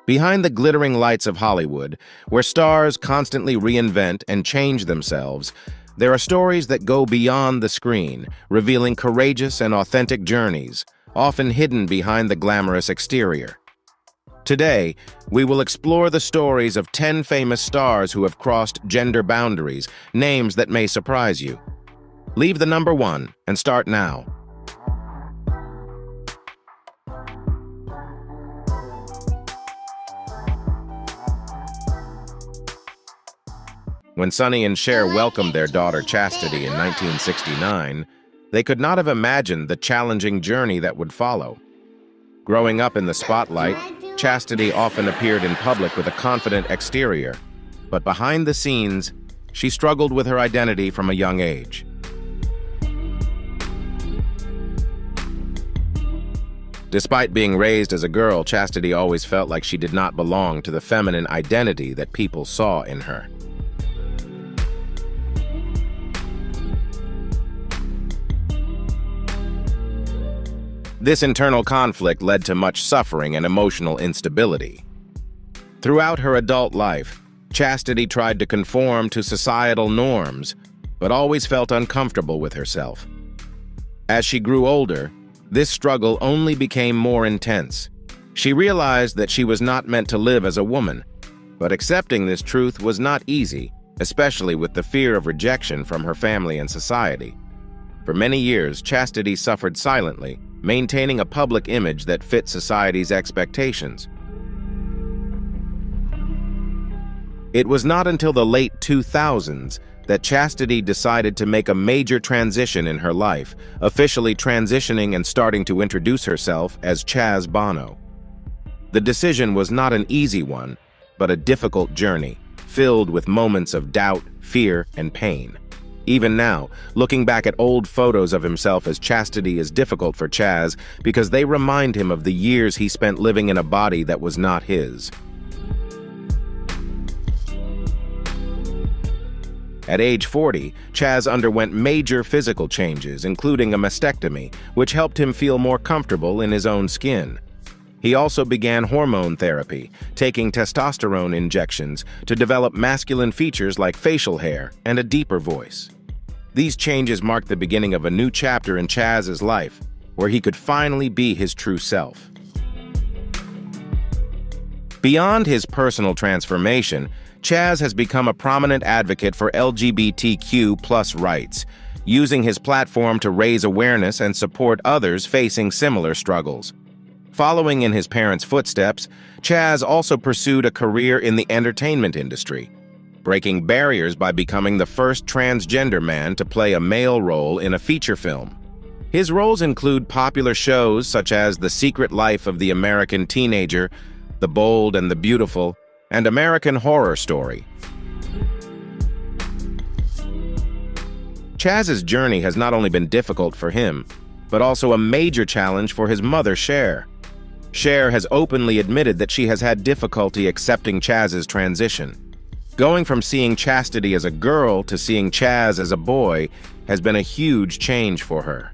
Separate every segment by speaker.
Speaker 1: Behind the glittering lights of Hollywood, where stars constantly reinvent and change themselves, there are stories that go beyond the screen, revealing courageous and authentic journeys, often hidden behind the glamorous exterior. Today, we will explore the stories of 10 famous stars who have crossed gender boundaries, names that may surprise you. Leave the number 1 and start now. When Sonny and Cher welcomed their daughter Chastity in 1969, they could not have imagined the challenging journey that would follow. Growing up in the spotlight, Chastity often appeared in public with a confident exterior, but behind the scenes, she struggled with her identity from a young age. Despite being raised as a girl, Chastity always felt like she did not belong to the feminine identity that people saw in her. This internal conflict led to much suffering and emotional instability. Throughout her adult life, Chastity tried to conform to societal norms, but always felt uncomfortable with herself. As she grew older, this struggle only became more intense. She realized that she was not meant to live as a woman, but accepting this truth was not easy, especially with the fear of rejection from her family and society. For many years, Chastity suffered silently, maintaining a public image that fit society's expectations. It was not until the late 2000s that Chastity decided to make a major transition in her life, officially transitioning and starting to introduce herself as Chaz Bono. The decision was not an easy one, but a difficult journey, filled with moments of doubt, fear, and pain. Even now, looking back at old photos of himself as Chastity is difficult for Chaz because they remind him of the years he spent living in a body that was not his. At age 40, Chaz underwent major physical changes, including a mastectomy, which helped him feel more comfortable in his own skin. He also began hormone therapy, taking testosterone injections to develop masculine features like facial hair and a deeper voice. These changes marked the beginning of a new chapter in Chaz's life, where he could finally be his true self. Beyond his personal transformation, Chaz has become a prominent advocate for LGBTQ+ rights, using his platform to raise awareness and support others facing similar struggles. Following in his parents' footsteps, Chaz also pursued a career in the entertainment industry, breaking barriers by becoming the first transgender man to play a male role in a feature film. His roles include popular shows such as The Secret Life of the American Teenager, The Bold and the Beautiful, and American Horror Story. Chaz's journey has not only been difficult for him, but also a major challenge for his mother, Cher. Cher has openly admitted that she has had difficulty accepting Chaz's transition. Going from seeing Chastity as a girl to seeing Chaz as a boy has been a huge change for her.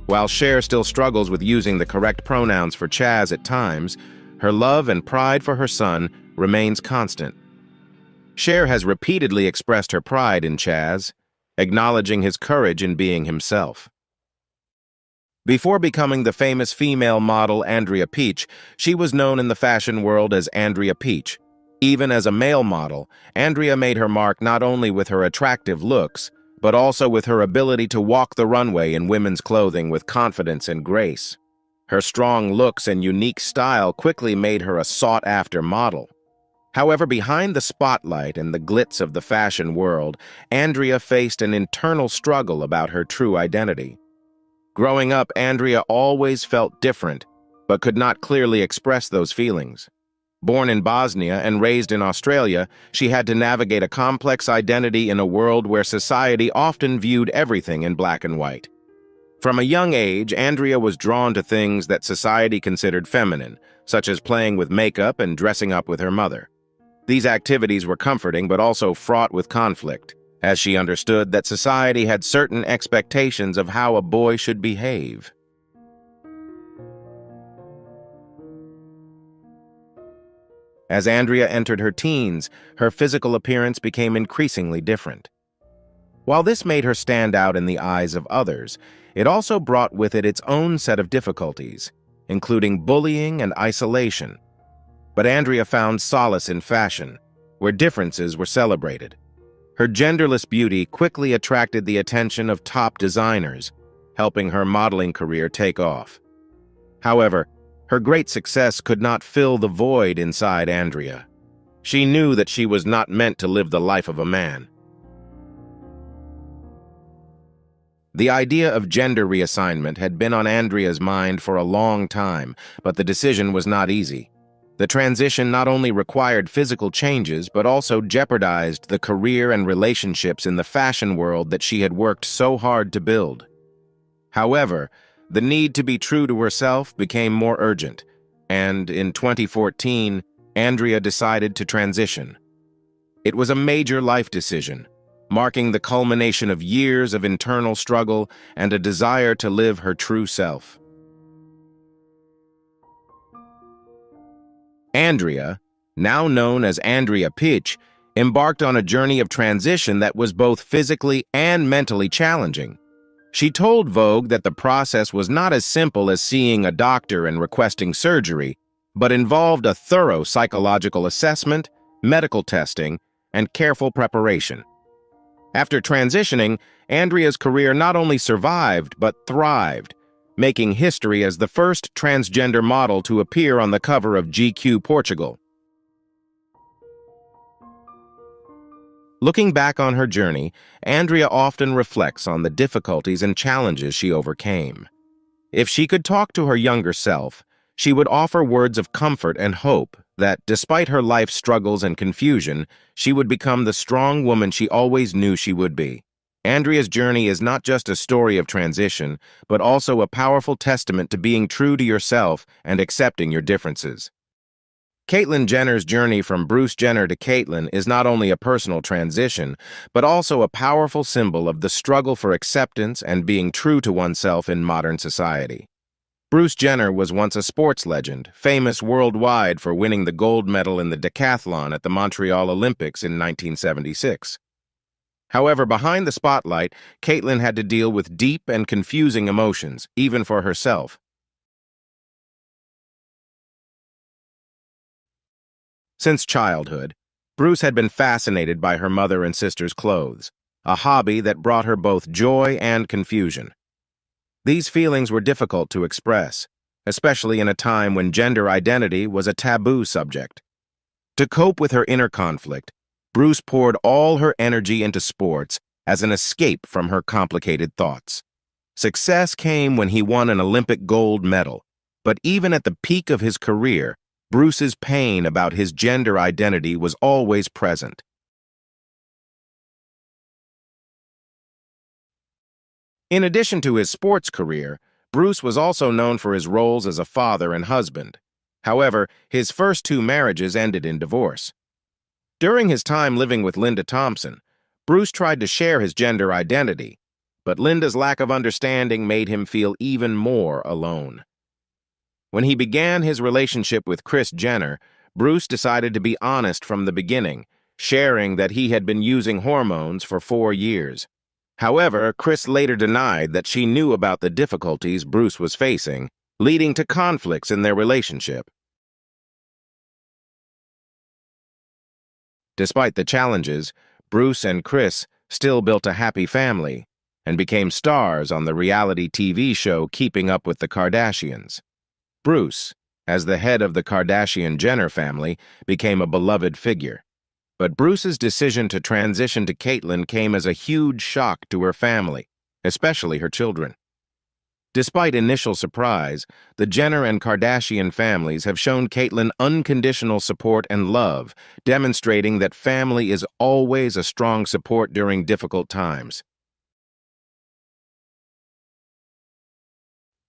Speaker 1: While Cher still struggles with using the correct pronouns for Chaz at times, her love and pride for her son remains constant. Cher has repeatedly expressed her pride in Chaz, acknowledging his courage in being himself. Before becoming the famous female model Andrea Pejic, she was known in the fashion world as Andrea Pejic. Even as a male model, Andrea made her mark not only with her attractive looks, but also with her ability to walk the runway in women's clothing with confidence and grace. Her strong looks and unique style quickly made her a sought-after model. However, behind the spotlight and the glitz of the fashion world, Andrea faced an internal struggle about her true identity. Growing up, Andrea always felt different, but could not clearly express those feelings. Born in Bosnia and raised in Australia, she had to navigate a complex identity in a world where society often viewed everything in black and white. From a young age, Andrea was drawn to things that society considered feminine, such as playing with makeup and dressing up with her mother. These activities were comforting but also fraught with conflict, as she understood that society had certain expectations of how a boy should behave. As Andrea entered her teens, her physical appearance became increasingly different. While this made her stand out in the eyes of others, it also brought with it its own set of difficulties, including bullying and isolation. But Andrea found solace in fashion, where differences were celebrated. Her genderless beauty quickly attracted the attention of top designers, helping her modeling career take off. However, her great success could not fill the void inside Andrea. She knew that she was not meant to live the life of a man. The idea of gender reassignment had been on Andrea's mind for a long time, but the decision was not easy. The transition not only required physical changes, but also jeopardized the career and relationships in the fashion world that she had worked so hard to build. However, the need to be true to herself became more urgent, and in 2014, Andrea decided to transition. It was a major life decision, marking the culmination of years of internal struggle and a desire to live her true self. Andrea, now known as Andrea Pejic, embarked on a journey of transition that was both physically and mentally challenging. She told Vogue that the process was not as simple as seeing a doctor and requesting surgery, but involved a thorough psychological assessment, medical testing, and careful preparation. After transitioning, Andrea's career not only survived, but thrived, making history as the first transgender model to appear on the cover of GQ Portugal. Looking back on her journey, Andrea often reflects on the difficulties and challenges she overcame. If she could talk to her younger self, she would offer words of comfort and hope that, despite her life's struggles and confusion, she would become the strong woman she always knew she would be. Andrea's journey is not just a story of transition, but also a powerful testament to being true to yourself and accepting your differences. Caitlyn Jenner's journey from Bruce Jenner to Caitlyn is not only a personal transition, but also a powerful symbol of the struggle for acceptance and being true to oneself in modern society. Bruce Jenner was once a sports legend, famous worldwide for winning the gold medal in the decathlon at the Montreal Olympics in 1976. However, behind the spotlight, Caitlyn had to deal with deep and confusing emotions, even for herself. Since childhood, Bruce had been fascinated by her mother and sister's clothes, a hobby that brought her both joy and confusion. These feelings were difficult to express, especially in a time when gender identity was a taboo subject. To cope with her inner conflict, Bruce poured all her energy into sports as an escape from her complicated thoughts. Success came when he won an Olympic gold medal, but even at the peak of his career, Bruce's pain about his gender identity was always present. In addition to his sports career, Bruce was also known for his roles as a father and husband. However, his first two marriages ended in divorce. During his time living with Linda Thompson, Bruce tried to share his gender identity, but Linda's lack of understanding made him feel even more alone. When he began his relationship with Kris Jenner, Bruce decided to be honest from the beginning, sharing that he had been using hormones for 4 years. However, Kris later denied that she knew about the difficulties Bruce was facing, leading to conflicts in their relationship. Despite the challenges, Bruce and Kris still built a happy family and became stars on the reality TV show Keeping Up with the Kardashians. Bruce, as the head of the Kardashian-Jenner family, became a beloved figure. But Bruce's decision to transition to Caitlyn came as a huge shock to her family, especially her children. Despite initial surprise, the Jenner and Kardashian families have shown Caitlyn unconditional support and love, demonstrating that family is always a strong support during difficult times.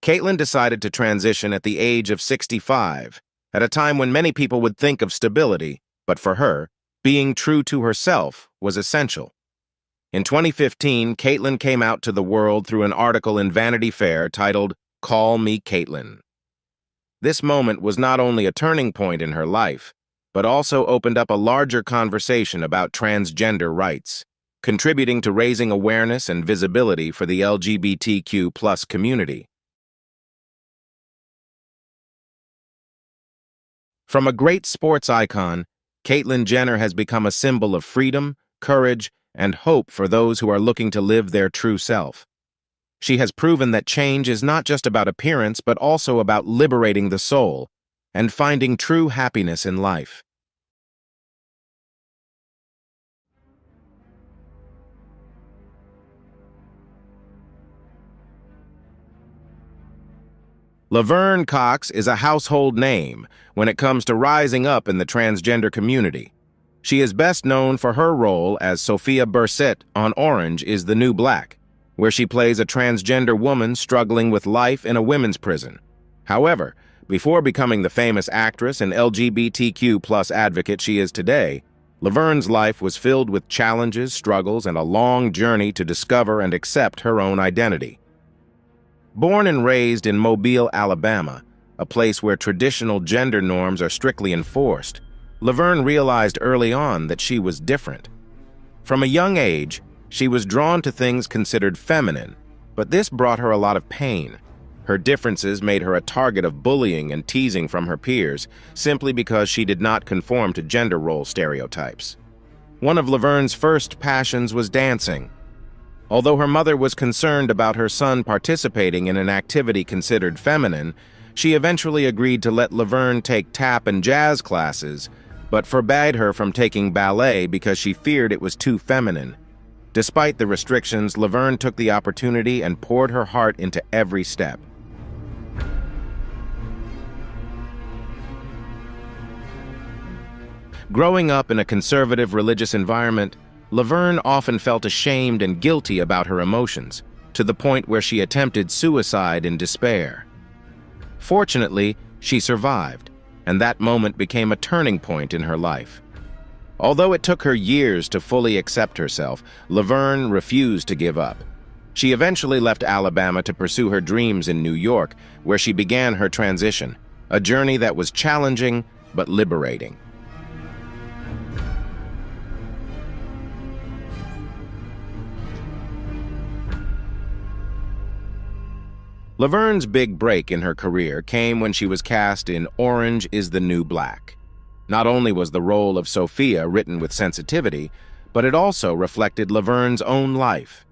Speaker 1: Caitlyn decided to transition at the age of 65, at a time when many people would think of stability, but for her, being true to herself was essential. In 2015, Caitlyn came out to the world through an article in Vanity Fair titled, "Call Me Caitlyn." This moment was not only a turning point in her life, but also opened up a larger conversation about transgender rights, contributing to raising awareness and visibility for the LGBTQ+ community. From a great sports icon, Caitlyn Jenner has become a symbol of freedom, courage, and hope for those who are looking to live their true self. She has proven that change is not just about appearance, but also about liberating the soul and finding true happiness in life. Laverne Cox is a household name when it comes to rising up in the transgender community. She is best known for her role as Sophia Bursett on Orange is the New Black, where she plays a transgender woman struggling with life in a women's prison. However, before becoming the famous actress and LGBTQ+ advocate she is today, Laverne's life was filled with challenges, struggles, and a long journey to discover and accept her own identity. Born and raised in Mobile, Alabama, a place where traditional gender norms are strictly enforced, Laverne realized early on that she was different. From a young age, she was drawn to things considered feminine, but this brought her a lot of pain. Her differences made her a target of bullying and teasing from her peers simply because she did not conform to gender role stereotypes. One of Laverne's first passions was dancing. Although her mother was concerned about her son participating in an activity considered feminine, she eventually agreed to let Laverne take tap and jazz classes, but forbade her from taking ballet because she feared it was too feminine. Despite the restrictions, Laverne took the opportunity and poured her heart into every step. Growing up in a conservative religious environment, Laverne often felt ashamed and guilty about her emotions, to the point where she attempted suicide in despair. Fortunately, she survived, and that moment became a turning point in her life. Although it took her years to fully accept herself, Laverne refused to give up. She eventually left Alabama to pursue her dreams in New York, where she began her transition, a journey that was challenging but liberating. Laverne's big break in her career came when she was cast in Orange is the New Black. Not only was the role of Sophia written with sensitivity, but it also reflected Laverne's own life.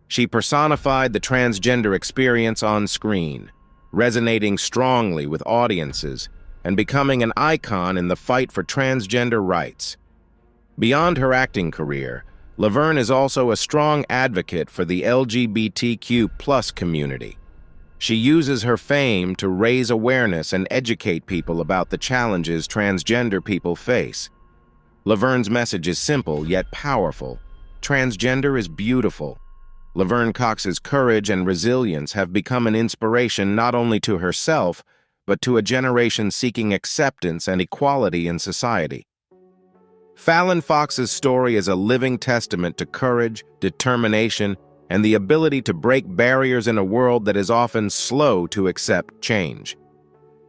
Speaker 1: She personified the transgender experience on screen, resonating strongly with audiences and becoming an icon in the fight for transgender rights. Beyond her acting career, Laverne is also a strong advocate for the LGBTQ+ community. She uses her fame to raise awareness and educate people about the challenges transgender people face. Laverne's message is simple yet powerful. Transgender is beautiful. Laverne Cox's courage and resilience have become an inspiration not only to herself, but to a generation seeking acceptance and equality in society. Fallon Fox's story is a living testament to courage, determination, and the ability to break barriers in a world that is often slow to accept change.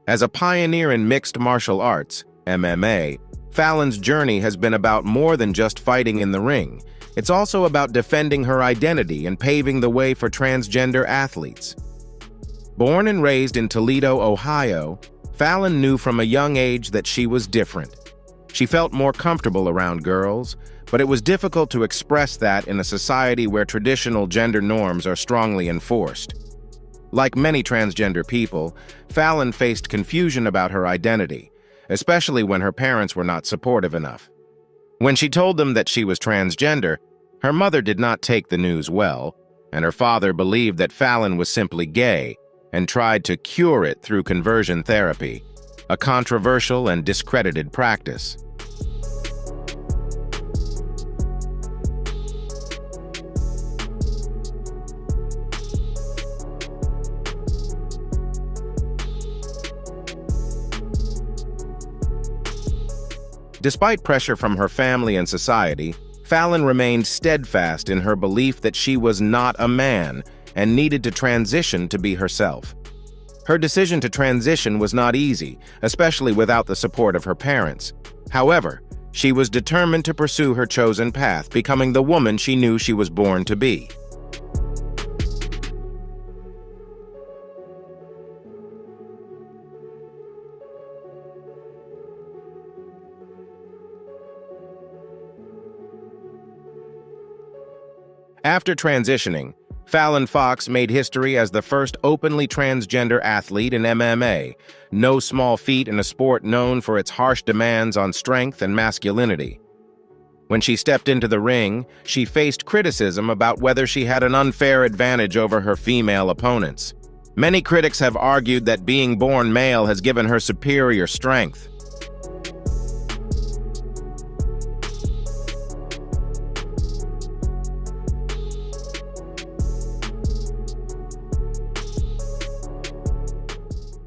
Speaker 1: As a pioneer in mixed martial arts, MMA, Fallon's journey has been about more than just fighting in the ring. It's also about defending her identity and paving the way for transgender athletes. Born and raised in Toledo, Ohio, Fallon knew from a young age that she was different. She felt more comfortable around girls, but it was difficult to express that in a society where traditional gender norms are strongly enforced. Like many transgender people, Fallon faced confusion about her identity, especially when her parents were not supportive enough. When she told them that she was transgender, her mother did not take the news well, and her father believed that Fallon was simply gay and tried to cure it through conversion therapy, a controversial and discredited practice. Despite pressure from her family and society, Fallon remained steadfast in her belief that she was not a man and needed to transition to be herself. Her decision to transition was not easy, especially without the support of her parents. However, she was determined to pursue her chosen path, becoming the woman she knew she was born to be. After transitioning, Fallon Fox made history as the first openly transgender athlete in MMA, no small feat in a sport known for its harsh demands on strength and masculinity. When she stepped into the ring, she faced criticism about whether she had an unfair advantage over her female opponents. Many critics have argued that being born male has given her superior strength.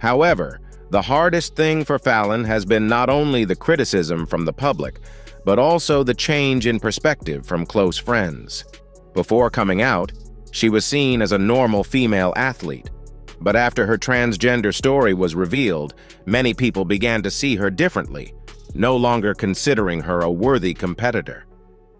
Speaker 1: However, the hardest thing for Fallon has been not only the criticism from the public, but also the change in perspective from close friends. Before coming out, she was seen as a normal female athlete. But after her transgender story was revealed, many people began to see her differently, no longer considering her a worthy competitor.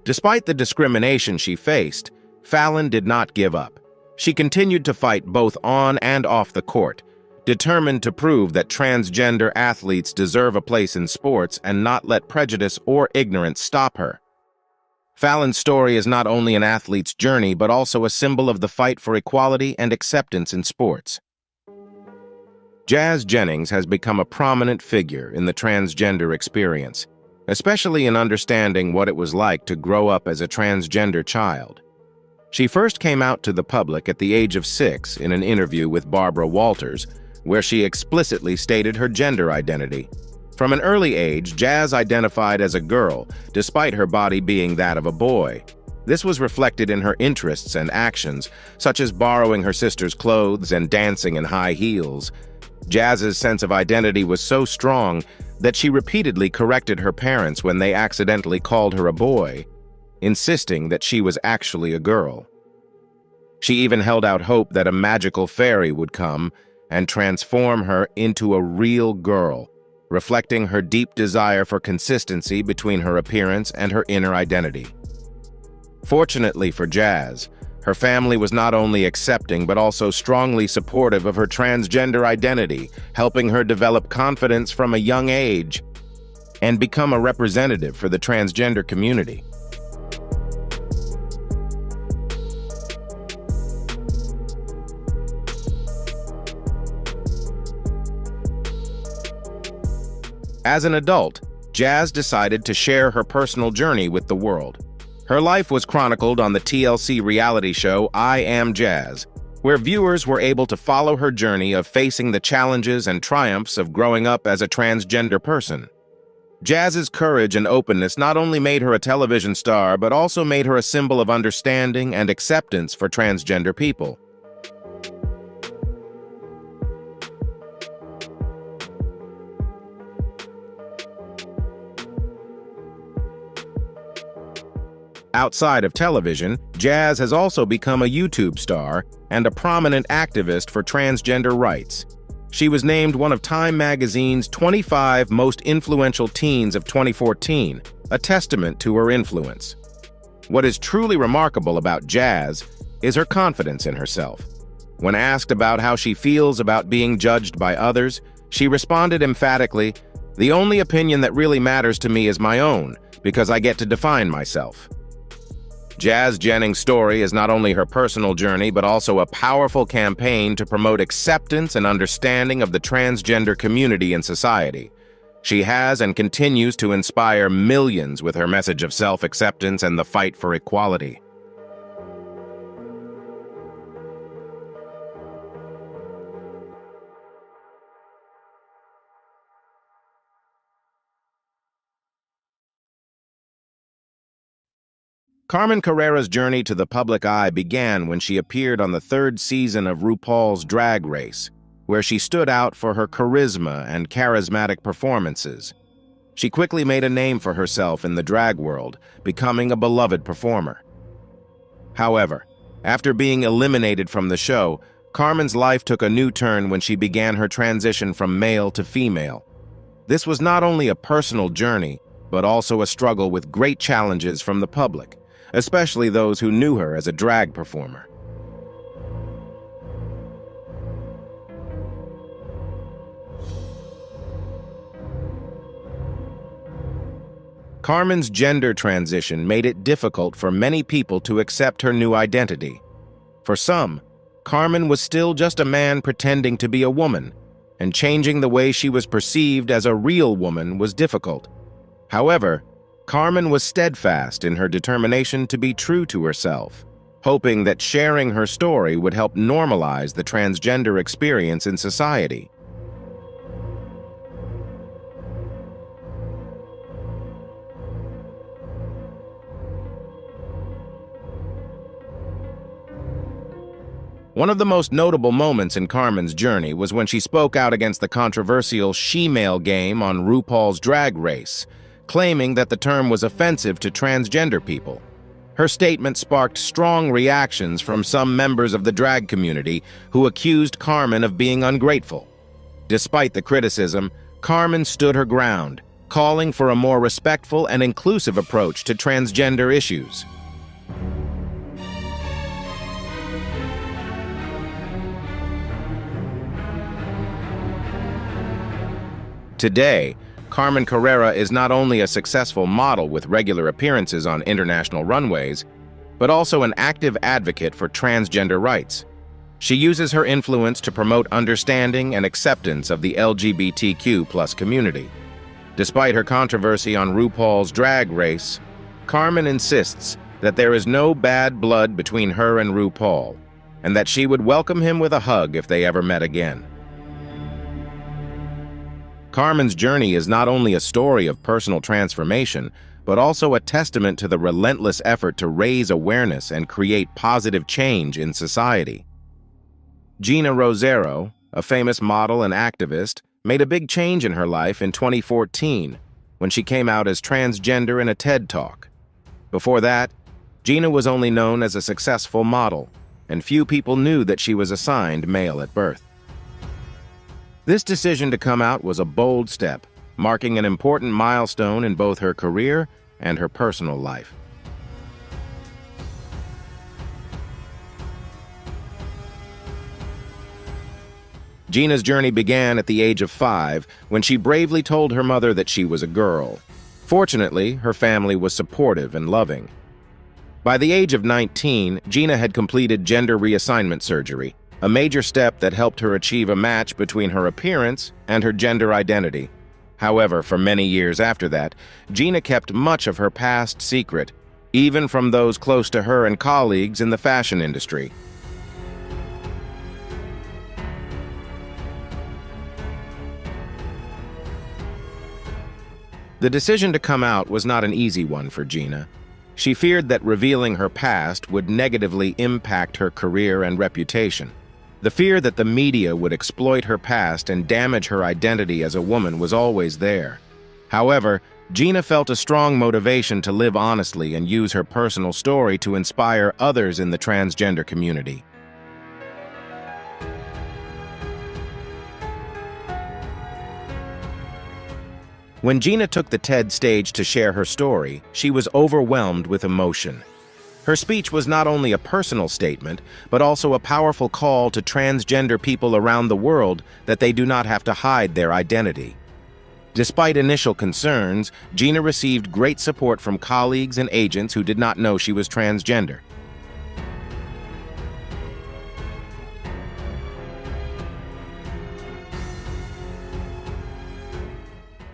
Speaker 1: Despite the discrimination she faced, Fallon did not give up. She continued to fight both on and off the court, determined to prove that transgender athletes deserve a place in sports and not let prejudice or ignorance stop her. Fallon's story is not only an athlete's journey, but also a symbol of the fight for equality and acceptance in sports. Jennings has become a prominent figure in the transgender experience, especially in understanding what it was like to grow up as a transgender child. She first came out to the public at the age of 6 in an interview with Barbara Walters, where she explicitly stated her gender identity. From an early age, Chaz identified as a girl, despite her body being that of a boy. This was reflected in her interests and actions, such as borrowing her sister's clothes and dancing in high heels. Chaz's sense of identity was so strong that she repeatedly corrected her parents when they accidentally called her a boy, insisting that she was actually a girl. She even held out hope that a magical fairy would come and transform her into a real girl, reflecting her deep desire for consistency between her appearance and her inner identity. Fortunately for Chaz, her family was not only accepting but also strongly supportive of her transgender identity, helping her develop confidence from a young age and become a representative for the transgender community. As an adult, Chaz decided to share her personal journey with the world. Her life was chronicled on the TLC reality show I Am Chaz, where viewers were able to follow her journey of facing the challenges and triumphs of growing up as a transgender person. Chaz's courage and openness not only made her a television star, but also made her a symbol of understanding and acceptance for transgender people. Outside of television, Chaz has also become a YouTube star and a prominent activist for transgender rights. She was named one of Time magazine's 25 most influential teens of 2014, a testament to her influence. What is truly remarkable about Chaz is her confidence in herself. When asked about how she feels about being judged by others, she responded emphatically, "The only opinion that really matters to me is my own, because I get to define myself." Jennings' story is not only her personal journey, but also a powerful campaign to promote acceptance and understanding of the transgender community in society. She has and continues to inspire millions with her message of self-acceptance and the fight for equality. Carmen Carrera's journey to the public eye began when she appeared on the 3rd season of RuPaul's Drag Race, where she stood out for her charisma and charismatic performances. She quickly made a name for herself in the drag world, becoming a beloved performer. However, after being eliminated from the show, Carmen's life took a new turn when she began her transition from male to female. This was not only a personal journey, but also a struggle with great challenges from the public, especially those who knew her as a drag performer. Carmen's gender transition made it difficult for many people to accept her new identity. For some, Carmen was still just a man pretending to be a woman, and changing the way she was perceived as a real woman was difficult. However, Carmen was steadfast in her determination to be true to herself, hoping that sharing her story would help normalize the transgender experience in society. One of the most notable moments in Carmen's journey was when she spoke out against the controversial she-male game on RuPaul's Drag Race, claiming that the term was offensive to transgender people. Her statement sparked strong reactions from some members of the drag community who accused Carmen of being ungrateful. Despite the criticism, Carmen stood her ground, calling for a more respectful and inclusive approach to transgender issues. Today, Carmen Carrera is not only a successful model with regular appearances on international runways, but also an active advocate for transgender rights. She uses her influence to promote understanding and acceptance of the LGBTQ+ community. Despite her controversy on RuPaul's Drag Race, Carmen insists that there is no bad blood between her and RuPaul, and that she would welcome him with a hug if they ever met again. Carmen's journey is not only a story of personal transformation, but also a testament to the relentless effort to raise awareness and create positive change in society. Gina Rosero, a famous model and activist, made a big change in her life in 2014 when she came out as transgender in a TED Talk. Before that, Gina was only known as a successful model, and few people knew that she was assigned male at birth. This decision to come out was a bold step, marking an important milestone in both her career and her personal life. Gina's journey began at the age of 5 when she bravely told her mother that she was a girl. Fortunately, her family was supportive and loving. By the age of 19, Gina had completed gender reassignment surgery, a major step that helped her achieve a match between her appearance and her gender identity. However, for many years after that, Gina kept much of her past secret, even from those close to her and colleagues in the fashion industry. The decision to come out was not an easy one for Gina. She feared that revealing her past would negatively impact her career and reputation. The fear that the media would exploit her past and damage her identity as a woman was always there. However, Gina felt a strong motivation to live honestly and use her personal story to inspire others in the transgender community. When Gina took the TED stage to share her story, she was overwhelmed with emotion. Her speech was not only a personal statement, but also a powerful call to transgender people around the world that they do not have to hide their identity. Despite initial concerns, Gina received great support from colleagues and agents who did not know she was transgender.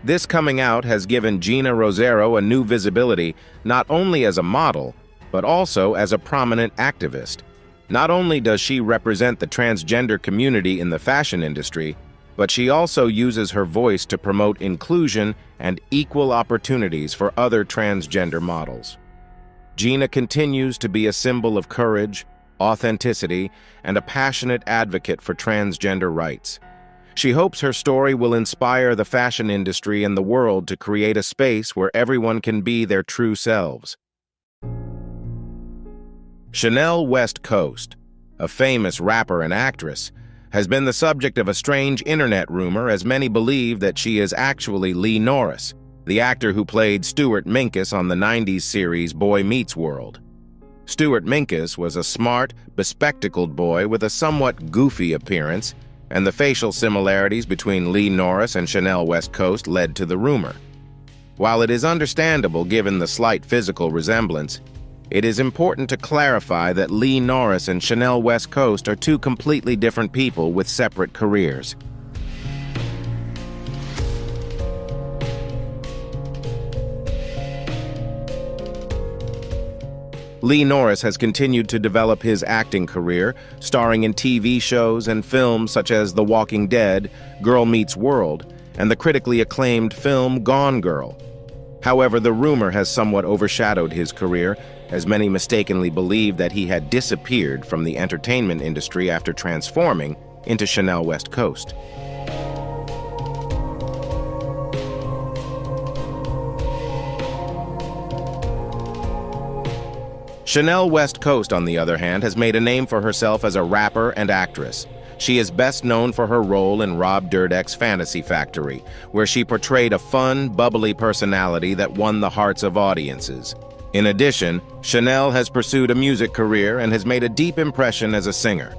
Speaker 1: This coming out has given Gina Rosero a new visibility, not only as a model, but also as a prominent activist. Not only does she represent the transgender community in the fashion industry, but she also uses her voice to promote inclusion and equal opportunities for other transgender models. Gina continues to be a symbol of courage, authenticity, and a passionate advocate for transgender rights. She hopes her story will inspire the fashion industry and the world to create a space where everyone can be their true selves. Chanel West Coast, a famous rapper and actress, has been the subject of a strange internet rumor as many believe that she is actually Lee Norris, the actor who played Stuart Minkus on the '90s series Boy Meets World. Stuart Minkus was a smart, bespectacled boy with a somewhat goofy appearance, and the facial similarities between Lee Norris and Chanel West Coast led to the rumor. While it is understandable given the slight physical resemblance, it is important to clarify that Lee Norris and Chanel West Coast are two completely different people with separate careers. Lee Norris has continued to develop his acting career, starring in TV shows and films such as The Walking Dead, Girl Meets World, and the critically acclaimed film Gone Girl. However, the rumor has somewhat overshadowed his career, as many mistakenly believe that he had disappeared from the entertainment industry after transforming into Chanel West Coast. Chanel West Coast, on the other hand, has made a name for herself as a rapper and actress. She is best known for her role in Rob Dyrdek's Fantasy Factory, where she portrayed a fun, bubbly personality that won the hearts of audiences. In addition, Chanel has pursued a music career and has made a deep impression as a singer.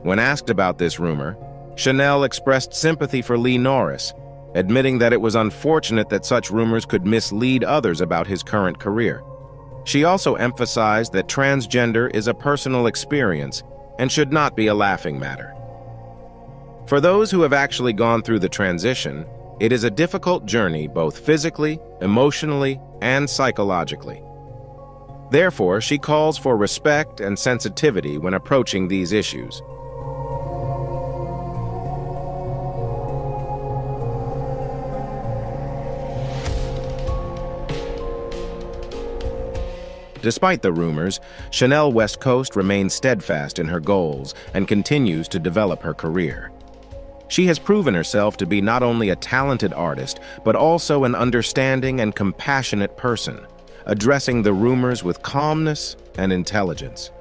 Speaker 1: When asked about this rumor, Chanel expressed sympathy for Lee Norris, admitting that it was unfortunate that such rumors could mislead others about his current career. She also emphasized that transgender is a personal experience and should not be a laughing matter. For those who have actually gone through the transition, it is a difficult journey both physically, emotionally, and psychologically. Therefore, she calls for respect and sensitivity when approaching these issues. Despite the rumors, Chanel West Coast remains steadfast in her goals and continues to develop her career. She has proven herself to be not only a talented artist, but also an understanding and compassionate person, addressing the rumors with calmness and intelligence.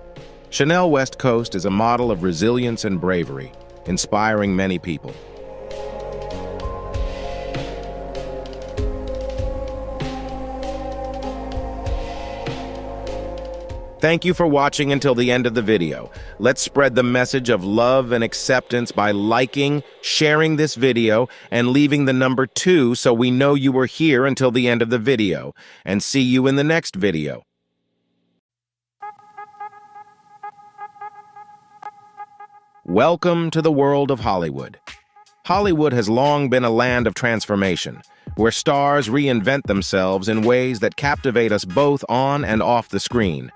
Speaker 1: Chanel West Coast is a model of resilience and bravery, inspiring many people. Thank you for watching until the end of the video. Let's spread the message of love and acceptance by liking, sharing this video, and leaving the number 2 so we know you were here until the end of the video. And see you in the next video. Welcome to the world of Hollywood. Hollywood has long been a land of transformation, where stars reinvent themselves in ways that captivate us both on and off the screen.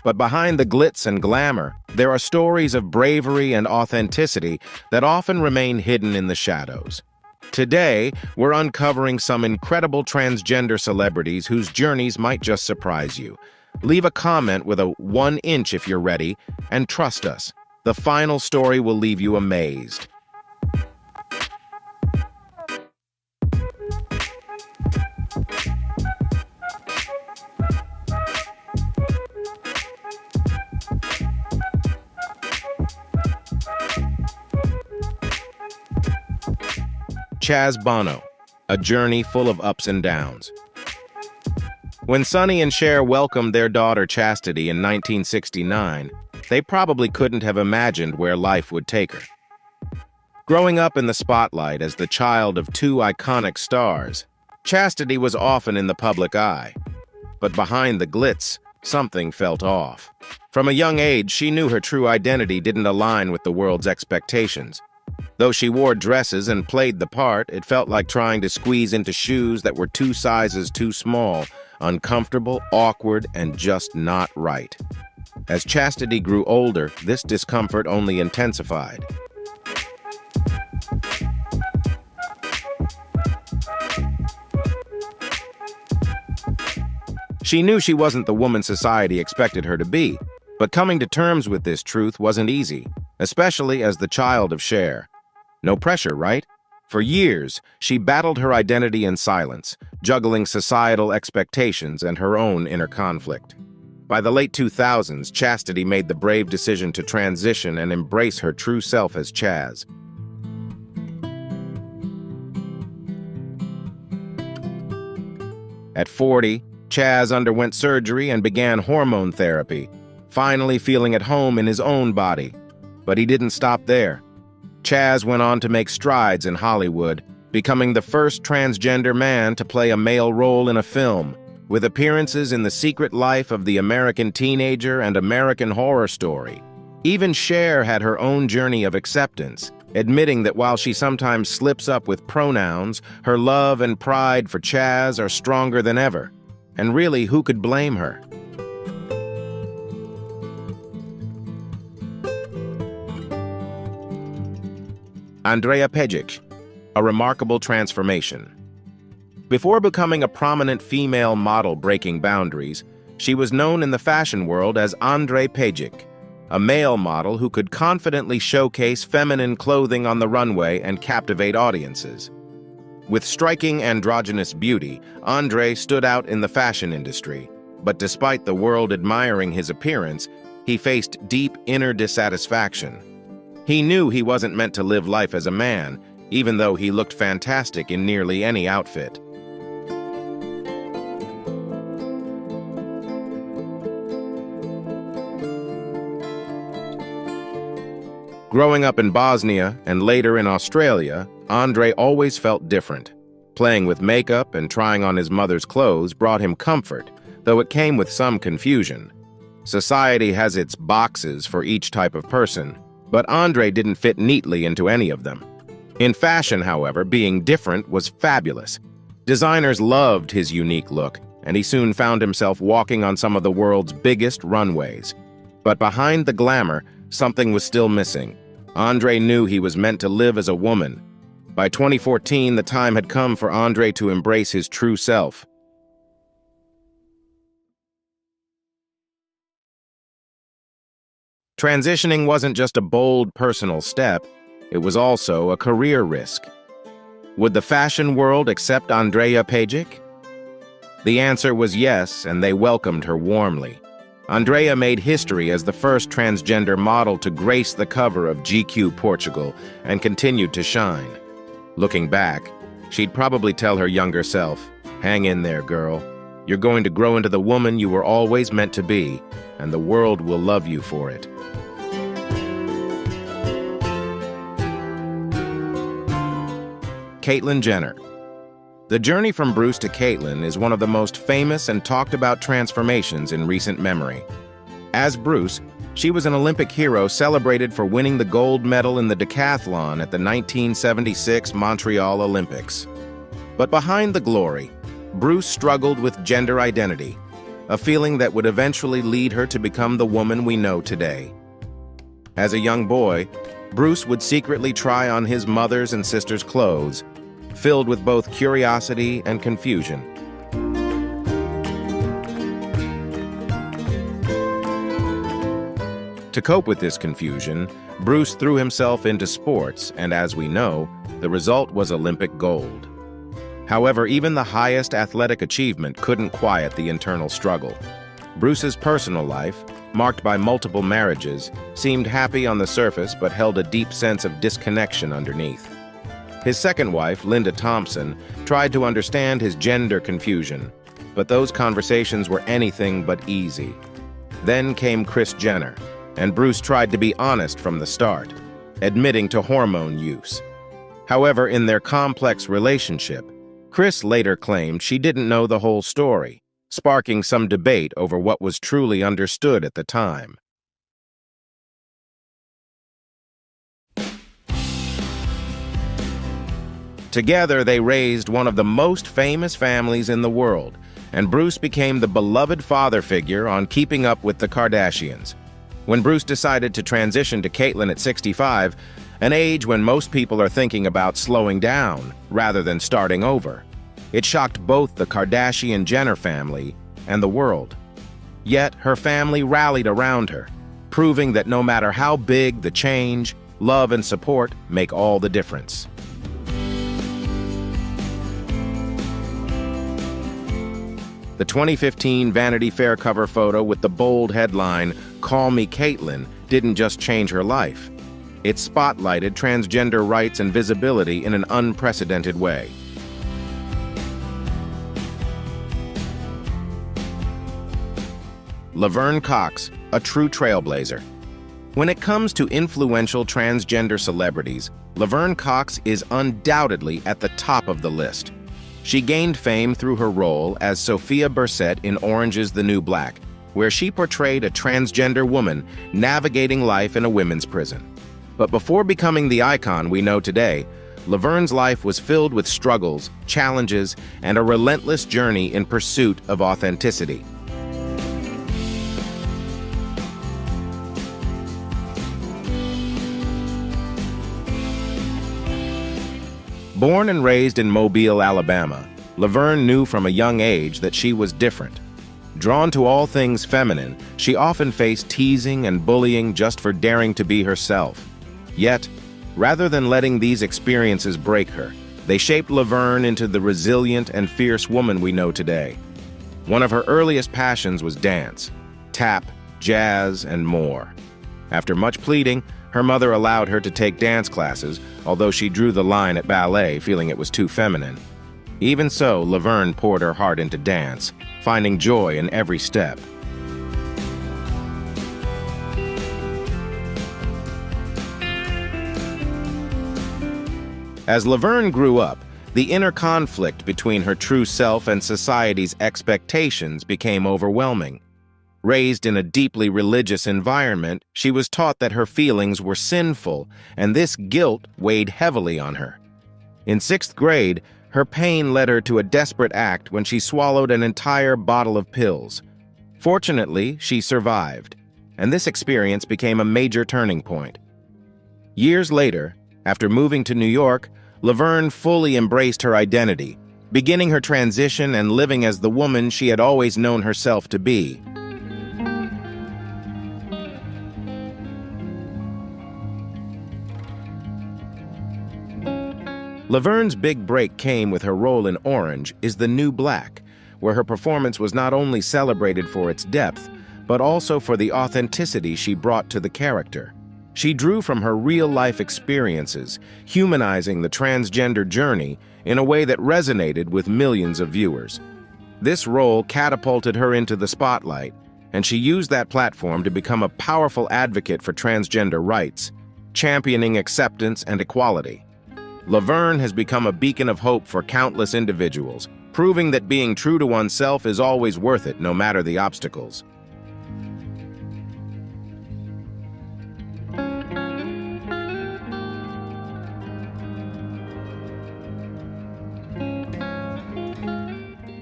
Speaker 1: But behind the glitz and glamour, there are stories of bravery and authenticity that often remain hidden in the shadows. Today, we're uncovering some incredible transgender celebrities whose journeys might just surprise you. Leave a comment with a 1 inch if you're ready, and trust us, the final story will leave you amazed. Chaz Bono, a journey full of ups and downs. When Sonny and Cher welcomed their daughter Chastity in 1969, they probably couldn't have imagined where life would take her. Growing up in the spotlight as the child of 2 iconic stars, Chastity was often in the public eye. But behind the glitz, something felt off. From a young age, she knew her true identity didn't align with the world's expectations. Though she wore dresses and played the part, it felt like trying to squeeze into shoes that were 2 sizes too small, uncomfortable, awkward, and just not right. As Chastity grew older, this discomfort only intensified. She knew she wasn't the woman society expected her to be, but coming to terms with this truth wasn't easy, especially as the child of Cher. No pressure, right? For years, she battled her identity in silence, juggling societal expectations and her own inner conflict. By the late 2000s, Chastity made the brave decision to transition and embrace her true self as Chaz. At 40, Chaz underwent surgery and began hormone therapy, finally feeling at home in his own body. But he didn't stop there. Chaz went on to make strides in Hollywood, becoming the first transgender man to play a male role in a film, with appearances in The Secret Life of the American Teenager and American Horror Story. Even Cher had her own journey of acceptance, admitting that while she sometimes slips up with pronouns, her love and pride for Chaz are stronger than ever. And really, who could blame her? Andrea Pejic, a remarkable transformation. Before becoming a prominent female model breaking boundaries, she was known in the fashion world as Andrea Pejic, a male model who could confidently showcase feminine clothing on the runway and captivate audiences. With striking androgynous beauty, Andrea stood out in the fashion industry, but despite the world admiring his appearance, he faced deep inner dissatisfaction. He knew he wasn't meant to live life as a man, even though he looked fantastic in nearly any outfit. Growing up in Bosnia and later in Australia, Andrea always felt different. Playing with makeup and trying on his mother's clothes brought him comfort, though it came with some confusion. Society has its boxes for each type of person, but Andrea didn't fit neatly into any of them. In fashion, however, being different was fabulous. Designers loved his unique look, and he soon found himself walking on some of the world's biggest runways. But behind the glamour, something was still missing. Andrea knew he was meant to live as a woman. By 2014, the time had come for Andrea to embrace his true self. Transitioning wasn't just a bold personal step, it was also a career risk. Would the fashion world accept Andrea Pejic? The answer was yes, and they welcomed her warmly. Andrea made history as the first transgender model to grace the cover of GQ Portugal and continued to shine. Looking back, she'd probably tell her younger self, "Hang in there, girl. You're going to grow into the woman you were always meant to be, and the world will love you for it." Caitlyn Jenner. The journey from Bruce to Caitlyn is one of the most famous and talked about transformations in recent memory. As Bruce, she was an Olympic hero celebrated for winning the gold medal in the decathlon at the 1976 Montreal Olympics. But behind the glory, Bruce struggled with gender identity, a feeling that would eventually lead her to become the woman we know today. As a young boy, Bruce would secretly try on his mother's and sister's clothes, filled with both curiosity and confusion. To cope with this confusion, Bruce threw himself into sports, and as we know, the result was Olympic gold. However, even the highest athletic achievement couldn't quiet the internal struggle. Bruce's personal life, marked by multiple marriages, seemed happy on the surface but held a deep sense of disconnection underneath. His second wife, Linda Thompson, tried to understand his gender confusion, but those conversations were anything but easy. Then came Kris Jenner, and Bruce tried to be honest from the start, admitting to hormone use. However, in their complex relationship, Kris later claimed she didn't know the whole story, sparking some debate over what was truly understood at the time. Together, they raised one of the most famous families in the world, and Bruce became the beloved father figure on Keeping Up with the Kardashians. When Bruce decided to transition to Caitlyn at 65, an age when most people are thinking about slowing down rather than starting over, it shocked both the Kardashian-Jenner family and the world. Yet, her family rallied around her, proving that no matter how big the change, love and support make all the difference. The 2015 Vanity Fair cover photo with the bold headline, "Call Me Caitlyn," didn't just change her life. It spotlighted transgender rights and visibility in an unprecedented way. Laverne Cox, a true trailblazer. When it comes to influential transgender celebrities, Laverne Cox is undoubtedly at the top of the list. She gained fame through her role as Sophia Bursette in Orange is the New Black, where she portrayed a transgender woman navigating life in a women's prison. But before becoming the icon we know today, Laverne's life was filled with struggles, challenges, and a relentless journey in pursuit of authenticity. Born and raised in Mobile, Alabama, Laverne knew from a young age that she was different. Drawn to all things feminine, she often faced teasing and bullying just for daring to be herself. Yet, rather than letting these experiences break her, they shaped Laverne into the resilient and fierce woman we know today. One of her earliest passions was dance, tap, jazz, and more. After much pleading, her mother allowed her to take dance classes, although she drew the line at ballet, feeling it was too feminine. Even so, Laverne poured her heart into dance, finding joy in every step. As Laverne grew up, the inner conflict between her true self and society's expectations became overwhelming. Raised in a deeply religious environment, she was taught that her feelings were sinful, and this guilt weighed heavily on her. In 6th grade, her pain led her to a desperate act when she swallowed an entire bottle of pills. Fortunately, she survived, and this experience became a major turning point. Years later, after moving to New York, Laverne fully embraced her identity, beginning her transition and living as the woman she had always known herself to be. Laverne's big break came with her role in Orange is the New Black, where her performance was not only celebrated for its depth, but also for the authenticity she brought to the character. She drew from her real-life experiences, humanizing the transgender journey in a way that resonated with millions of viewers. This role catapulted her into the spotlight, and she used that platform to become a powerful advocate for transgender rights, championing acceptance and equality. Laverne has become a beacon of hope for countless individuals, proving that being true to oneself is always worth it, no matter the obstacles.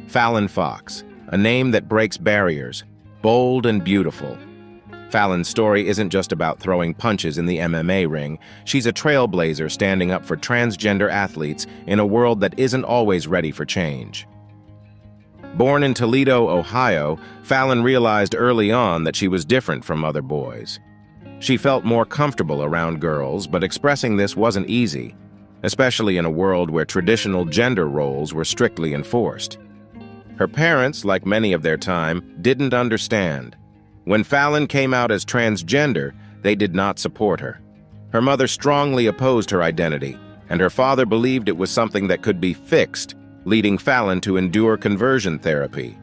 Speaker 1: Fallon Fox, a name that breaks barriers, bold and beautiful. Fallon's story isn't just about throwing punches in the MMA ring. She's a trailblazer standing up for transgender athletes in a world that isn't always ready for change. Born in Toledo, Ohio, Fallon realized early on that she was different from other boys. She felt more comfortable around girls, but expressing this wasn't easy, especially in a world where traditional gender roles were strictly enforced. Her parents, like many of their time, didn't understand. When Fallon came out as transgender, they did not support her. Her mother strongly opposed her identity, and her father believed it was something that could be fixed, leading Fallon to endure conversion therapy.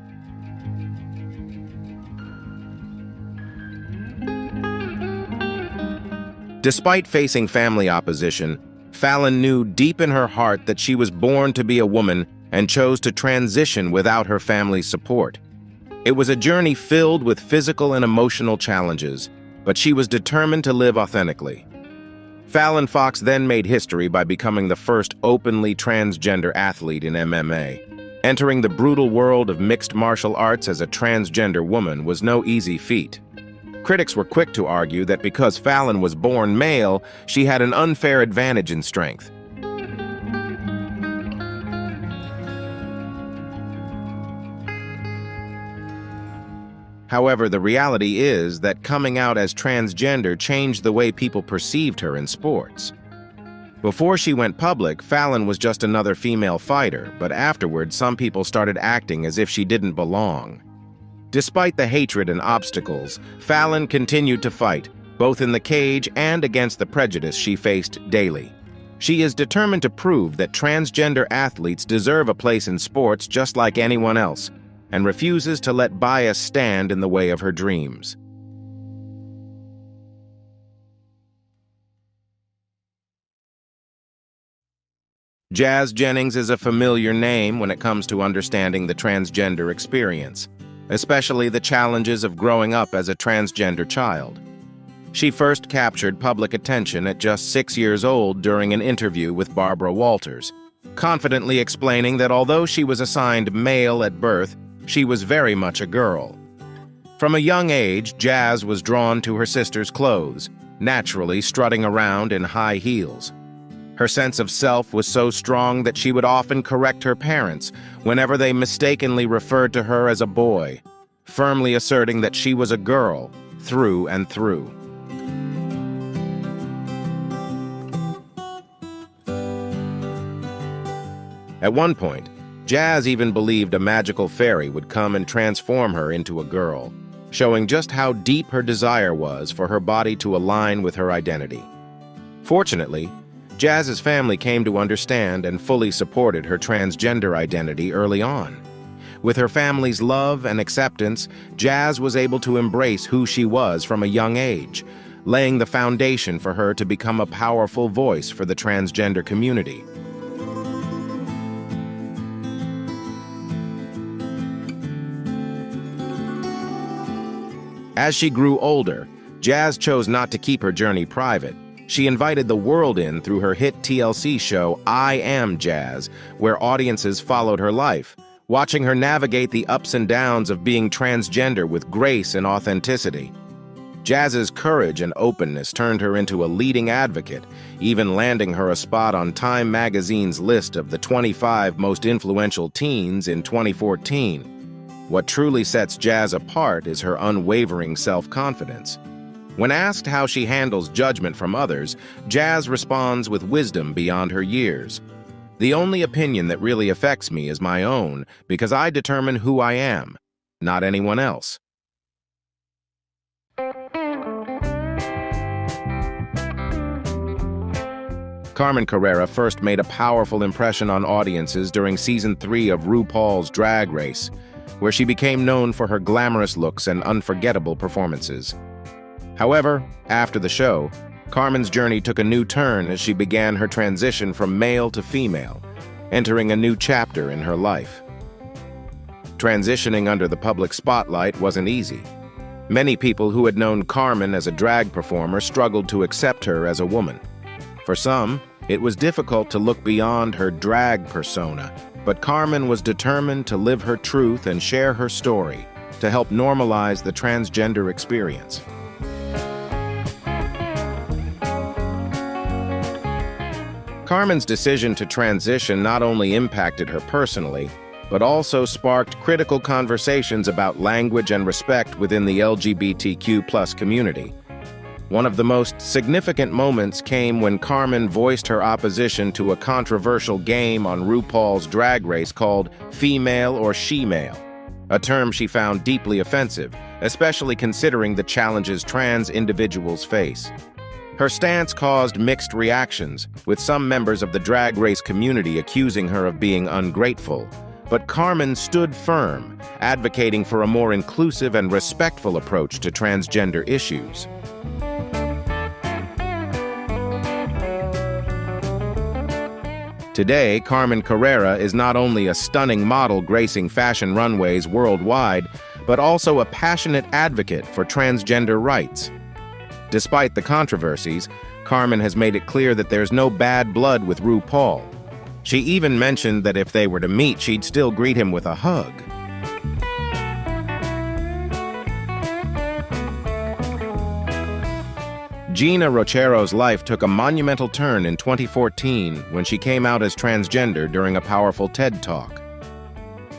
Speaker 1: Despite facing family opposition, Fallon knew deep in her heart that she was born to be a woman and chose to transition without her family's support. It was a journey filled with physical and emotional challenges, but she was determined to live authentically. Fallon Fox then made history by becoming the first openly transgender athlete in MMA. Entering the brutal world of mixed martial arts as a transgender woman was no easy feat. Critics were quick to argue that because Fallon was born male, she had an unfair advantage in strength. However, the reality is that coming out as transgender changed the way people perceived her in sports. Before she went public, Fallon was just another female fighter, but afterward, some people started acting as if she didn't belong. Despite the hatred and obstacles, Fallon continued to fight, both in the cage and against the prejudice she faced daily. She is determined to prove that transgender athletes deserve a place in sports just like anyone else, and refuses to let bias stand in the way of her dreams. Jennings is a familiar name when it comes to understanding the transgender experience, especially the challenges of growing up as a transgender child. She first captured public attention at just 6 years old during an interview with Barbara Walters, confidently explaining that although she was assigned male at birth, she was very much a girl. From a young age, Chaz was drawn to her sister's clothes, naturally strutting around in high heels. Her sense of self was so strong that she would often correct her parents whenever they mistakenly referred to her as a boy, firmly asserting that she was a girl through and through. At one point, Chaz even believed a magical fairy would come and transform her into a girl, showing just how deep her desire was for her body to align with her identity. Fortunately, Chaz's family came to understand and fully supported her transgender identity early on. With her family's love and acceptance, Chaz was able to embrace who she was from a young age, laying the foundation for her to become a powerful voice for the transgender community. As she grew older, Chaz chose not to keep her journey private. She invited the world in through her hit TLC show, I Am Chaz, where audiences followed her life, watching her navigate the ups and downs of being transgender with grace and authenticity. Chaz's courage and openness turned her into a leading advocate, even landing her a spot on Time magazine's list of the 25 most influential teens in 2014. What truly sets Chaz apart is her unwavering self-confidence. When asked how she handles judgment from others, Chaz responds with wisdom beyond her years. The only opinion that really affects me is my own, because I determine who I am, not anyone else. Carmen Carrera first made a powerful impression on audiences during Season 3 of RuPaul's Drag Race, where she became known for her glamorous looks and unforgettable performances. However, after the show, Carmen's journey took a new turn as she began her transition from male to female, entering a new chapter in her life. Transitioning under the public spotlight wasn't easy. Many people who had known Carmen as a drag performer struggled to accept her as a woman. For some, it was difficult to look beyond her drag persona, but Carmen was determined to live her truth and share her story to help normalize the transgender experience. Carmen's decision to transition not only impacted her personally, but also sparked critical conversations about language and respect within the LGBTQ+ community. One of the most significant moments came when Carmen voiced her opposition to a controversial game on RuPaul's Drag Race called Female or She-Male, a term she found deeply offensive, especially considering the challenges trans individuals face. Her stance caused mixed reactions, with some members of the Drag Race community accusing her of being ungrateful. But Carmen stood firm, advocating for a more inclusive and respectful approach to transgender issues. Today, Carmen Carrera is not only a stunning model gracing fashion runways worldwide, but also a passionate advocate for transgender rights. Despite the controversies, Carmen has made it clear that there's no bad blood with RuPaul. She even mentioned that if they were to meet, she'd still greet him with a hug. Gina Rosero's life took a monumental turn in 2014 when she came out as transgender during a powerful TED Talk.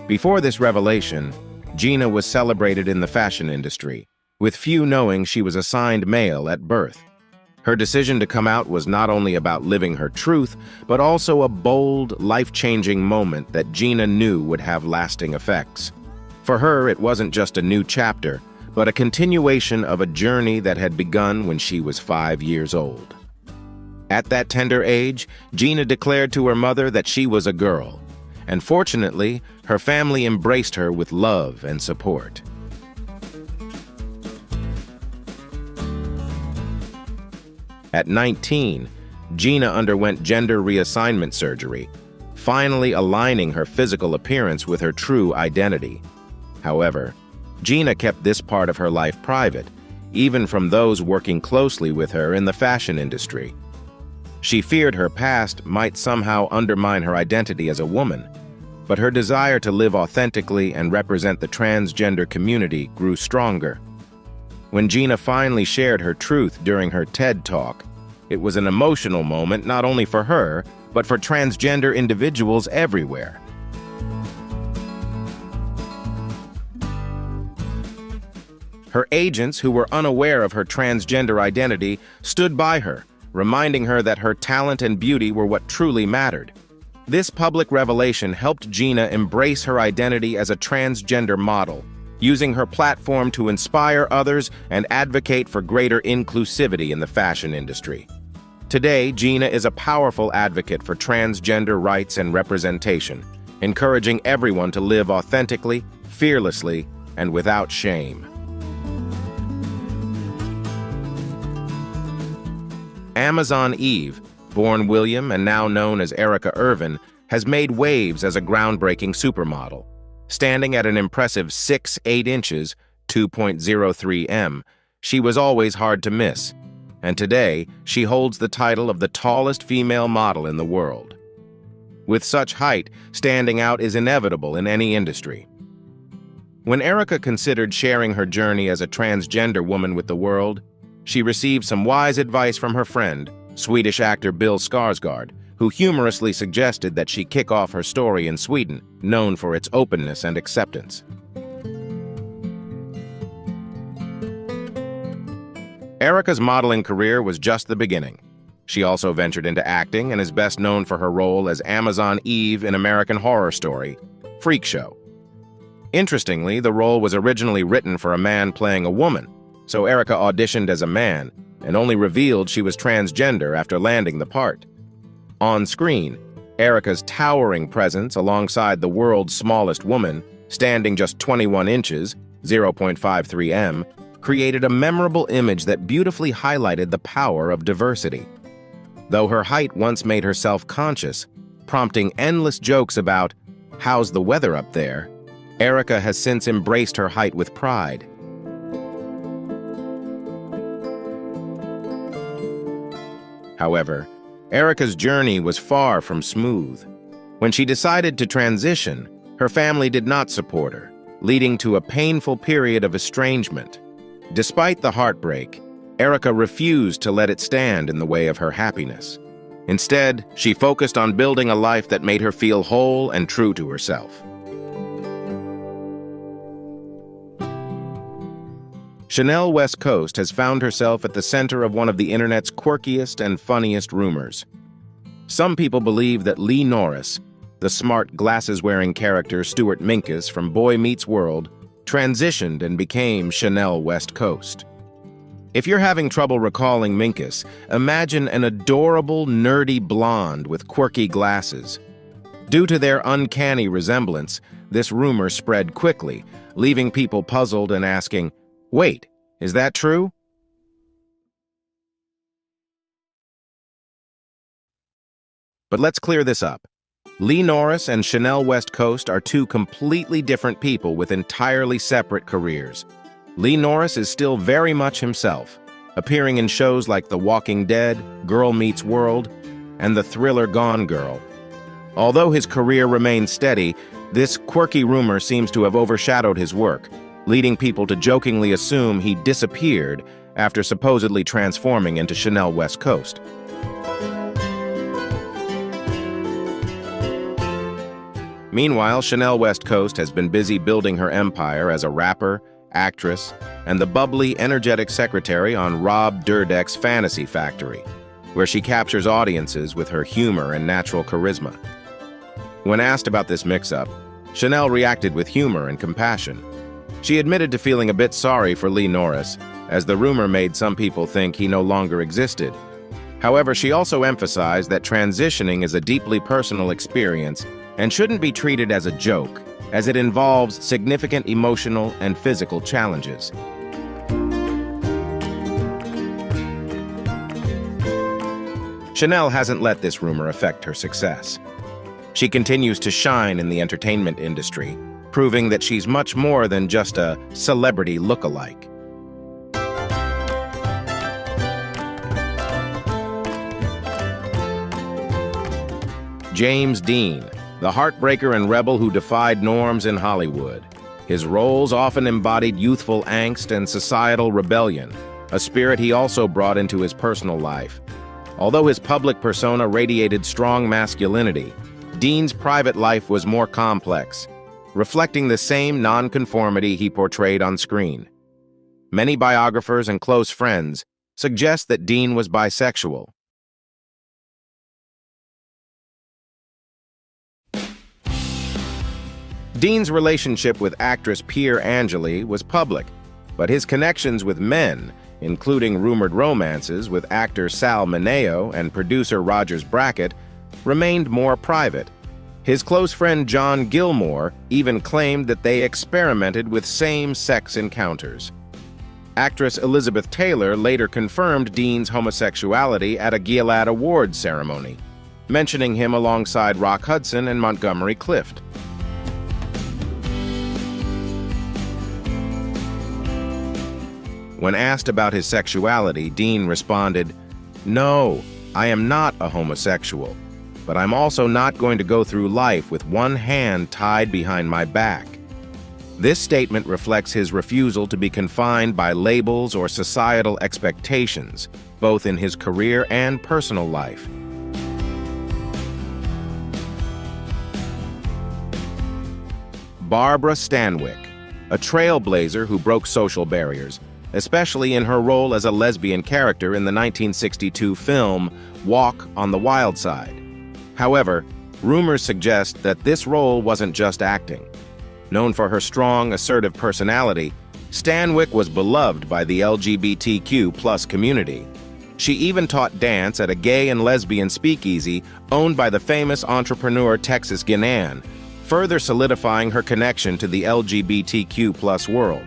Speaker 1: Before this revelation, Gina was celebrated in the fashion industry, with few knowing she was assigned male at birth. Her decision to come out was not only about living her truth, but also a bold, life-changing moment that Gina knew would have lasting effects. For her, it wasn't just a new chapter, but a continuation of a journey that had begun when she was 5 years old. At that tender age, Gina declared to her mother that she was a girl, and fortunately, her family embraced her with love and support. At 19, Gina underwent gender reassignment surgery, finally aligning her physical appearance with her true identity. However, Gina kept this part of her life private, even from those working closely with her in the fashion industry. She feared her past might somehow undermine her identity as a woman, but her desire to live authentically and represent the transgender community grew stronger. When Gina finally shared her truth during her TED Talk, it was an emotional moment not only for her, but for transgender individuals everywhere. Her agents, who were unaware of her transgender identity, stood by her, reminding her that her talent and beauty were what truly mattered. This public revelation helped Gina embrace her identity as a transgender model, using her platform to inspire others and advocate for greater inclusivity in the fashion industry. Today, Gina is a powerful advocate for transgender rights and representation, encouraging everyone to live authentically, fearlessly, and without shame. Amazon Eve, born William and now known as Erica Irvin, has made waves as a groundbreaking supermodel. Standing at an impressive 6'8" inches, 2.03 m, she was always hard to miss, and today she holds the title of the tallest female model in the world. With such height, standing out is inevitable in any industry. When Erica considered sharing her journey as a transgender woman with the world, she received some wise advice from her friend, Swedish actor Bill Skarsgård, who humorously suggested that she kick off her story in Sweden, known for its openness and acceptance. Erica's modeling career was just the beginning. She also ventured into acting and is best known for her role as Amazon Eve in American Horror Story, Freak Show. Interestingly, the role was originally written for a man playing a woman, so Erica auditioned as a man and only revealed she was transgender after landing the part. On screen, Erica's towering presence alongside the world's smallest woman, standing just 21 inches, 0.53 m, created a memorable image that beautifully highlighted the power of diversity. Though her height once made her self-conscious, prompting endless jokes about, "How's the weather up there?" Erica has since embraced her height with pride. However, Erica's journey was far from smooth. When she decided to transition, her family did not support her, leading to a painful period of estrangement. Despite the heartbreak, Erica refused to let it stand in the way of her happiness. Instead, she focused on building a life that made her feel whole and true to herself. Chanel West Coast has found herself at the center of one of the internet's quirkiest and funniest rumors. Some people believe that Lee Norris, the smart glasses-wearing character Stuart Minkus from Boy Meets World, transitioned and became Chanel West Coast. If you're having trouble recalling Minkus, imagine an adorable, nerdy blonde with quirky glasses. Due to their uncanny resemblance, this rumor spread quickly, leaving people puzzled and asking, "Wait, is that true?" But let's clear this up. Lee Norris and Chanel West Coast are two completely different people with entirely separate careers. Lee Norris is still very much himself, appearing in shows like The Walking Dead, Girl Meets World, and the thriller Gone Girl. Although his career remains steady, this quirky rumor seems to have overshadowed his work, leading people to jokingly assume he disappeared after supposedly transforming into Chanel West Coast. Meanwhile, Chanel West Coast has been busy building her empire as a rapper, actress, and the bubbly, energetic secretary on Rob Dyrdek's Fantasy Factory, where she captures audiences with her humor and natural charisma. When asked about this mix-up, Chanel reacted with humor and compassion. She admitted to feeling a bit sorry for Lee Norris, as the rumor made some people think he no longer existed. However, she also emphasized that transitioning is a deeply personal experience and shouldn't be treated as a joke, as it involves significant emotional and physical challenges. Chanel hasn't let this rumor affect her success. She continues to shine in the entertainment industry, proving that she's much more than just a celebrity look-alike. James Dean, the heartbreaker and rebel who defied norms in Hollywood. His roles often embodied youthful angst and societal rebellion, a spirit he also brought into his personal life. Although his public persona radiated strong masculinity, Dean's private life was more complex, reflecting the same nonconformity he portrayed on screen. Many biographers and close friends suggest that Dean was bisexual. Dean's relationship with actress Pier Angeli was public, but his connections with men, including rumored romances with actor Sal Mineo and producer Rogers Brackett, remained more private. His close friend John Gilmore even claimed that they experimented with same-sex encounters. Actress Elizabeth Taylor later confirmed Dean's homosexuality at a Gilad Awards ceremony, mentioning him alongside Rock Hudson and Montgomery Clift. When asked about his sexuality, Dean responded, "No, I am not a homosexual, but I'm also not going to go through life with one hand tied behind my back." This statement reflects his refusal to be confined by labels or societal expectations, both in his career and personal life. Barbara Stanwyck, a trailblazer who broke social barriers, especially in her role as a lesbian character in the 1962 film Walk on the Wild Side. However, rumors suggest that this role wasn't just acting. Known for her strong, assertive personality, Stanwyck was beloved by the LGBTQ+ community. She even taught dance at a gay and lesbian speakeasy owned by the famous entrepreneur Texas Guinan, further solidifying her connection to the LGBTQ+ world.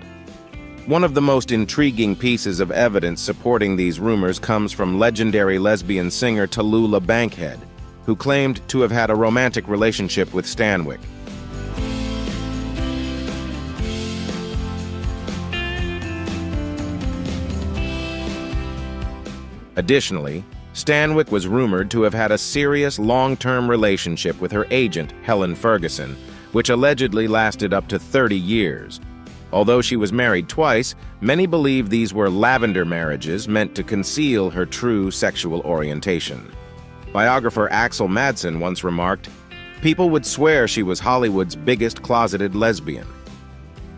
Speaker 1: One of the most intriguing pieces of evidence supporting these rumors comes from legendary lesbian singer Tallulah Bankhead, who claimed to have had a romantic relationship with Stanwyck. Additionally, Stanwyck was rumored to have had a serious long-term relationship with her agent, Helen Ferguson, which allegedly lasted up to 30 years. Although she was married twice, many believe these were lavender marriages meant to conceal her true sexual orientation. Biographer Axel Madsen once remarked, "People would swear she was Hollywood's biggest closeted lesbian."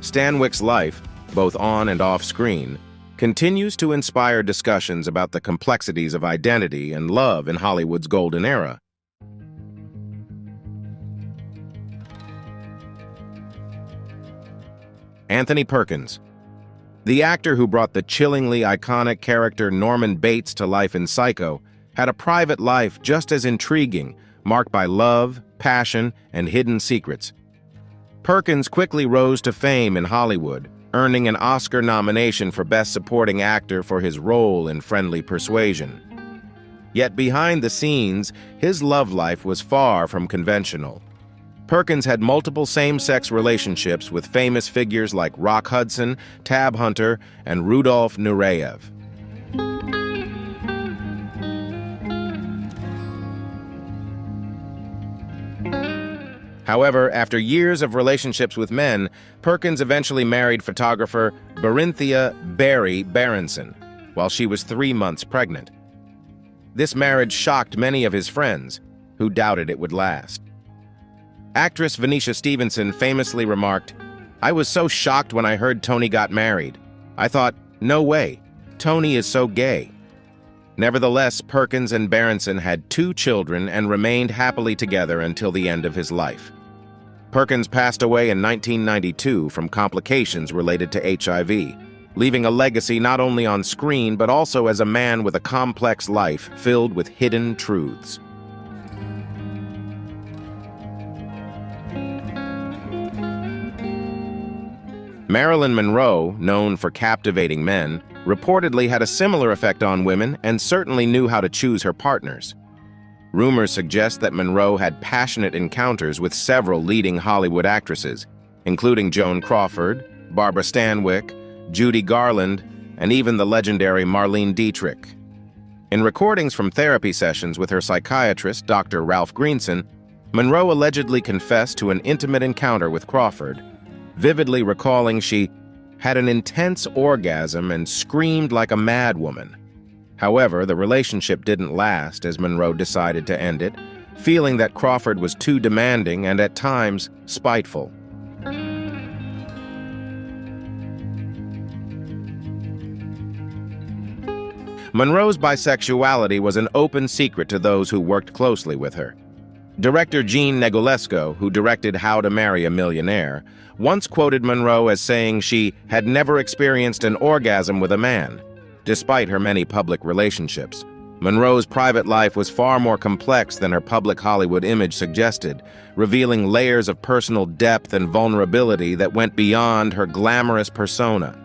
Speaker 1: Stanwyck's life, both on and off screen, continues to inspire discussions about the complexities of identity and love in Hollywood's golden era. Anthony Perkins. The actor who brought the chillingly iconic character Norman Bates to life in Psycho had a private life just as intriguing, marked by love, passion, and hidden secrets. Perkins quickly rose to fame in Hollywood, earning an Oscar nomination for Best Supporting Actor for his role in Friendly Persuasion. Yet behind the scenes, his love life was far from conventional. Perkins had multiple same-sex relationships with famous figures like Rock Hudson, Tab Hunter, and Rudolf Nureyev. However, after years of relationships with men, Perkins eventually married photographer Berinthia Barry Berenson while she was 3 months pregnant. This marriage shocked many of his friends, who doubted it would last. Actress Venetia Stevenson famously remarked, "I was so shocked when I heard Tony got married. I thought, no way, Tony is so gay. Nevertheless, Perkins and Berenson had 2 children and remained happily together until the end of his life. Perkins passed away in 1992 from complications related to HIV, leaving a legacy not only on screen but also as a man with a complex life filled with hidden truths. Marilyn Monroe, known for captivating men, reportedly had a similar effect on women and certainly knew how to choose her partners. Rumors suggest that Monroe had passionate encounters with several leading Hollywood actresses, including Joan Crawford, Barbara Stanwyck, Judy Garland, and even the legendary Marlene Dietrich. In recordings from therapy sessions with her psychiatrist, Dr. Ralph Greenson, Monroe allegedly confessed to an intimate encounter with Crawford, vividly recalling she had an intense orgasm and screamed like a madwoman. However, the relationship didn't last as Monroe decided to end it, feeling that Crawford was too demanding and at times spiteful. Monroe's bisexuality was an open secret to those who worked closely with her. Director Jean Negulesco, who directed How to Marry a Millionaire, once quoted Monroe as saying she had never experienced an orgasm with a man. Despite her many public relationships, Monroe's private life was far more complex than her public Hollywood image suggested, revealing layers of personal depth and vulnerability that went beyond her glamorous persona.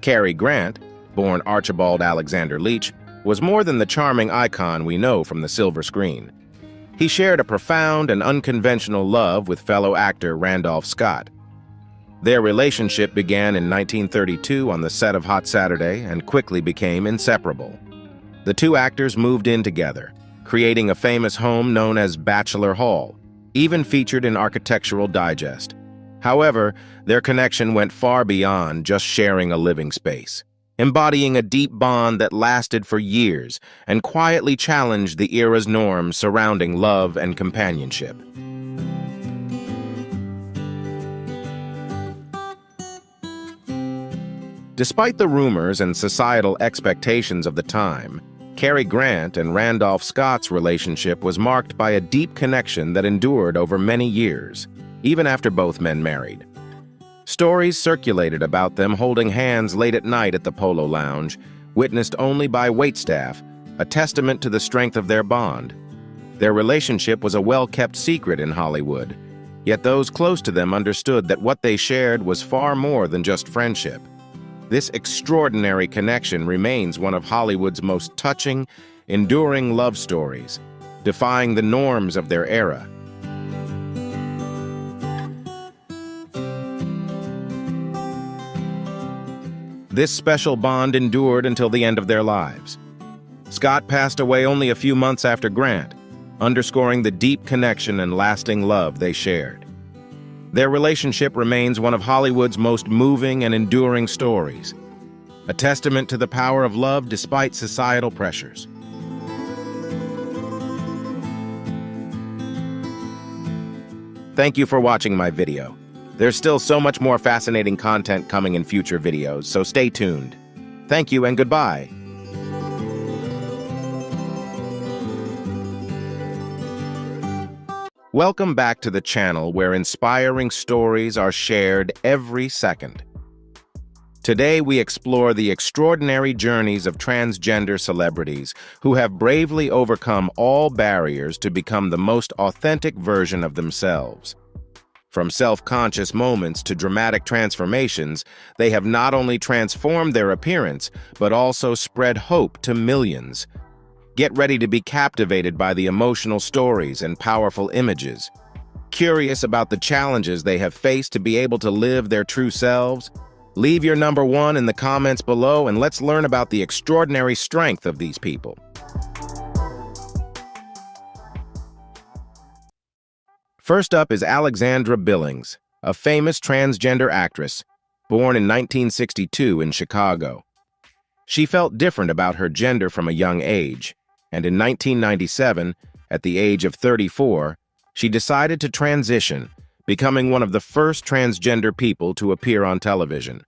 Speaker 1: Cary Grant, born Archibald Alexander Leach, was more than the charming icon we know from the silver screen. He shared a profound and unconventional love with fellow actor Randolph Scott. Their relationship began in 1932 on the set of Hot Saturday and quickly became inseparable. The 2 actors moved in together, creating a famous home known as Bachelor Hall, even featured in Architectural Digest. However, their connection went far beyond just sharing a living space, embodying a deep bond that lasted for years and quietly challenged the era's norms surrounding love and companionship. Despite the rumors and societal expectations of the time, Cary Grant and Randolph Scott's relationship was marked by a deep connection that endured over many years, even after both men married. Stories circulated about them holding hands late at night at the Polo Lounge, witnessed only by waitstaff, a testament to the strength of their bond. Their relationship was a well-kept secret in Hollywood, yet those close to them understood that what they shared was far more than just friendship. This extraordinary connection remains one of Hollywood's most touching, enduring love stories, defying the norms of their era. This special bond endured until the end of their lives. Scott passed away only a few months after Grant, underscoring the deep connection and lasting love they shared. Their relationship remains one of Hollywood's most moving and enduring stories, a testament to the power of love despite societal pressures. Thank you for watching my video. There's still so much more fascinating content coming in future videos, so stay tuned. Thank you and goodbye. Welcome back to the channel where inspiring stories are shared every second. Today we explore the extraordinary journeys of transgender celebrities who have bravely overcome all barriers to become the most authentic version of themselves. From self-conscious moments to dramatic transformations, they have not only transformed their appearance, but also spread hope to millions. Get ready to be captivated by the emotional stories and powerful images. Curious about the challenges they have faced to be able to live their true selves? Leave your number 1 in the comments below and let's learn about the extraordinary strength of these people. First up is Alexandra Billings, a famous transgender actress, born in 1962 in Chicago. She felt different about her gender from a young age, and in 1997, at the age of 34, she decided to transition, becoming one of the first transgender people to appear on television.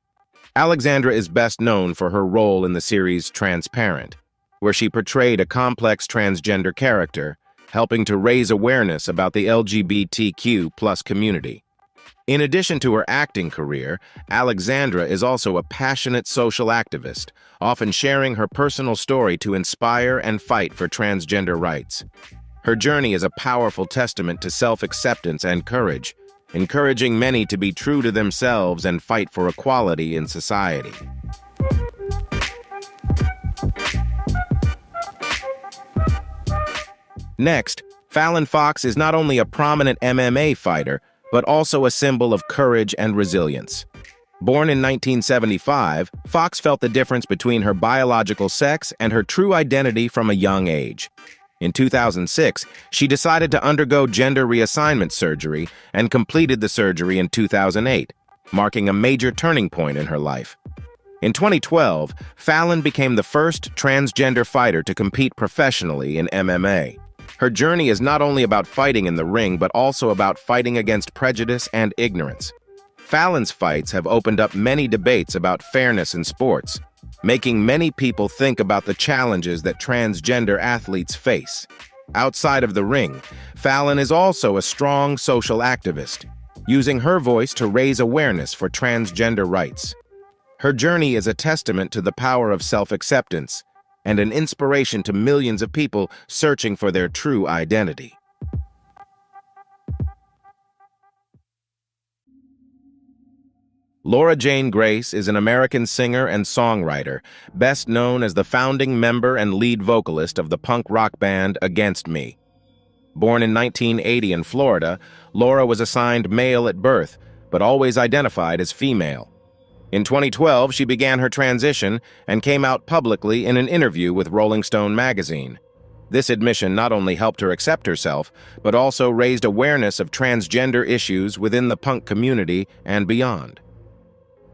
Speaker 1: Alexandra is best known for her role in the series Transparent, where she portrayed a complex transgender character, helping to raise awareness about the LGBTQ+ community. In addition to her acting career, Alexandra is also a passionate social activist, often sharing her personal story to inspire and fight for transgender rights. Her journey is a powerful testament to self-acceptance and courage, encouraging many to be true to themselves and fight for equality in society. Next, Fallon Fox is not only a prominent MMA fighter, but also a symbol of courage and resilience. Born in 1975, Fox felt the difference between her biological sex and her true identity from a young age. In 2006, she decided to undergo gender reassignment surgery and completed the surgery in 2008, marking a major turning point in her life. In 2012, Fallon became the first transgender fighter to compete professionally in MMA. Her journey is not only about fighting in the ring, but also about fighting against prejudice and ignorance. Fallon's fights have opened up many debates about fairness in sports, making many people think about the challenges that transgender athletes face. Outside of the ring, Fallon is also a strong social activist, using her voice to raise awareness for transgender rights. Her journey is a testament to the power of self-acceptance and an inspiration to millions of people searching for their true identity. Laura Jane Grace is an American singer and songwriter, best known as the founding member and lead vocalist of the punk rock band Against Me. Born in 1980 in Florida, Laura was assigned male at birth, but always identified as female. In 2012, she began her transition and came out publicly in an interview with Rolling Stone magazine. This admission not only helped her accept herself, but also raised awareness of transgender issues within the punk community and beyond.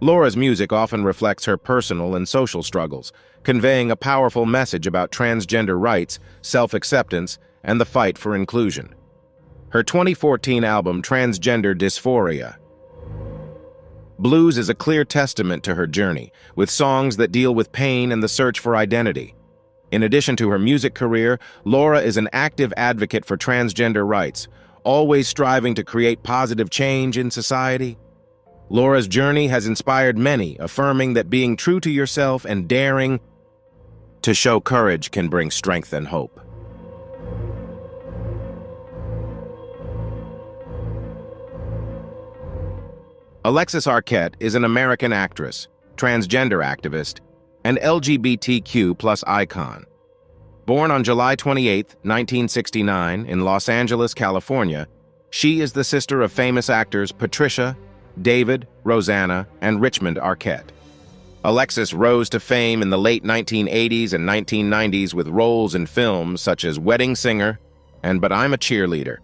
Speaker 1: Laura's music often reflects her personal and social struggles, conveying a powerful message about transgender rights, self-acceptance, and the fight for inclusion. Her 2014 album, Transgender Dysphoria, Blues is a clear testament to her journey, with songs that deal with pain and the search for identity. In addition to her music career, Laura is an active advocate for transgender rights, always striving to create positive change in society. Laura's journey has inspired many, affirming that being true to yourself and daring to show courage can bring strength and hope. Alexis Arquette is an American actress, transgender activist, and LGBTQ+ icon. Born on July 28, 1969, in Los Angeles, California, she is the sister of famous actors Patricia, David, Rosanna, and Richmond Arquette. Alexis rose to fame in the late 1980s and 1990s with roles in films such as Wedding Singer and But I'm a Cheerleader.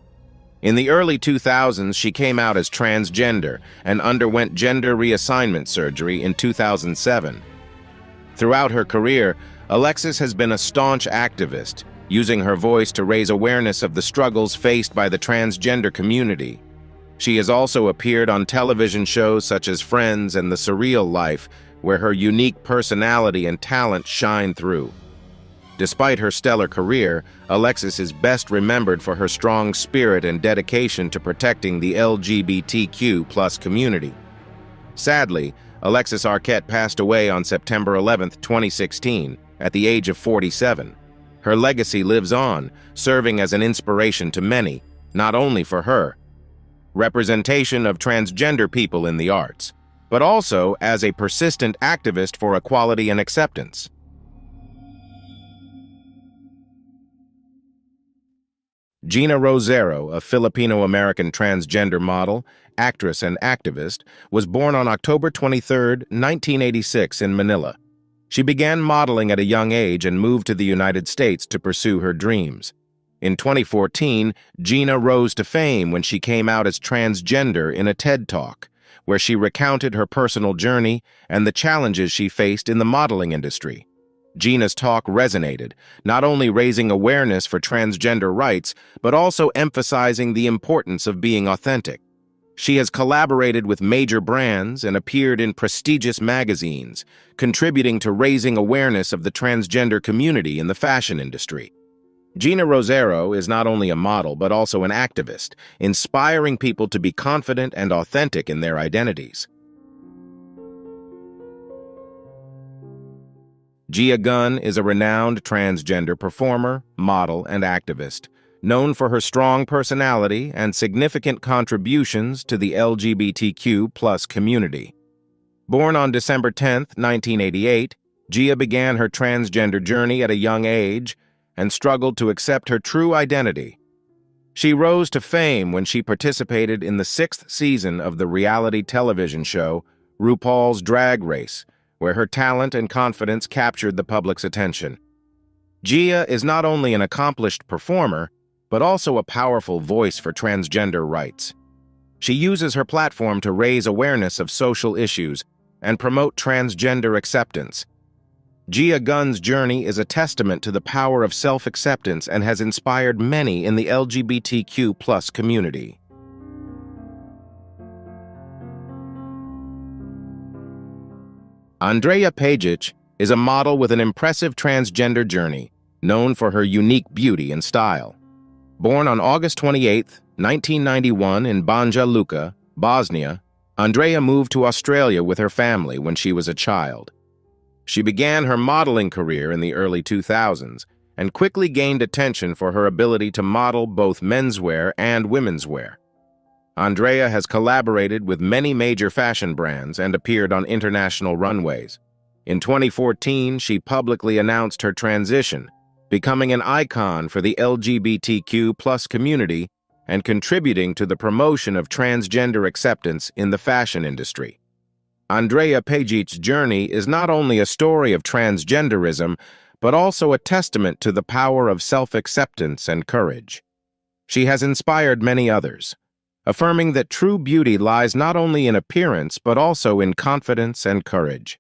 Speaker 1: In the early 2000s, she came out as transgender and underwent gender reassignment surgery in 2007. Throughout her career, Alexis has been a staunch activist, using her voice to raise awareness of the struggles faced by the transgender community. She has also appeared on television shows such as Friends and The Surreal Life, where her unique personality and talent shine through. Despite her stellar career, Alexis is best remembered for her strong spirit and dedication to protecting the LGBTQ+ community. Sadly, Alexis Arquette passed away on September 11, 2016, at the age of 47. Her legacy lives on, serving as an inspiration to many, not only for her representation of transgender people in the arts, but also as a persistent activist for equality and acceptance. Gina Rosero, a Filipino-American transgender model, actress, and activist, was born on October 23, 1986 in Manila. She began modeling at a young age and moved to the United States to pursue her dreams. In 2014, Gina rose to fame when she came out as transgender in a TED Talk, where she recounted her personal journey and the challenges she faced in the modeling industry. Gina's talk resonated, not only raising awareness for transgender rights, but also emphasizing the importance of being authentic. She has collaborated with major brands and appeared in prestigious magazines, contributing to raising awareness of the transgender community in the fashion industry. Gina Rosero is not only a model but also an activist, inspiring people to be confident and authentic in their identities. Gia Gunn is a renowned transgender performer, model, and activist, known for her strong personality and significant contributions to the LGBTQ+ community. Born on December 10, 1988, Gia began her transgender journey at a young age and struggled to accept her true identity. She rose to fame when she participated in the 6th season of the reality television show RuPaul's Drag Race, where her talent and confidence captured the public's attention. Gia is not only an accomplished performer, but also a powerful voice for transgender rights. She uses her platform to raise awareness of social issues and promote transgender acceptance. Gia Gunn's journey is a testament to the power of self-acceptance and has inspired many in the LGBTQ+ community. Andrea Pejic is a model with an impressive transgender journey, known for her unique beauty and style. Born on August 28, 1991 in Banja Luka, Bosnia, Andrea moved to Australia with her family when she was a child. She began her modeling career in the early 2000s and quickly gained attention for her ability to model both menswear and womenswear. Andrea has collaborated with many major fashion brands and appeared on international runways. In 2014, she publicly announced her transition, becoming an icon for the LGBTQ+ community and contributing to the promotion of transgender acceptance in the fashion industry. Andrea Pejic's journey is not only a story of transgenderism, but also a testament to the power of self-acceptance and courage. She has inspired many others, affirming that true beauty lies not only in appearance but also in confidence and courage.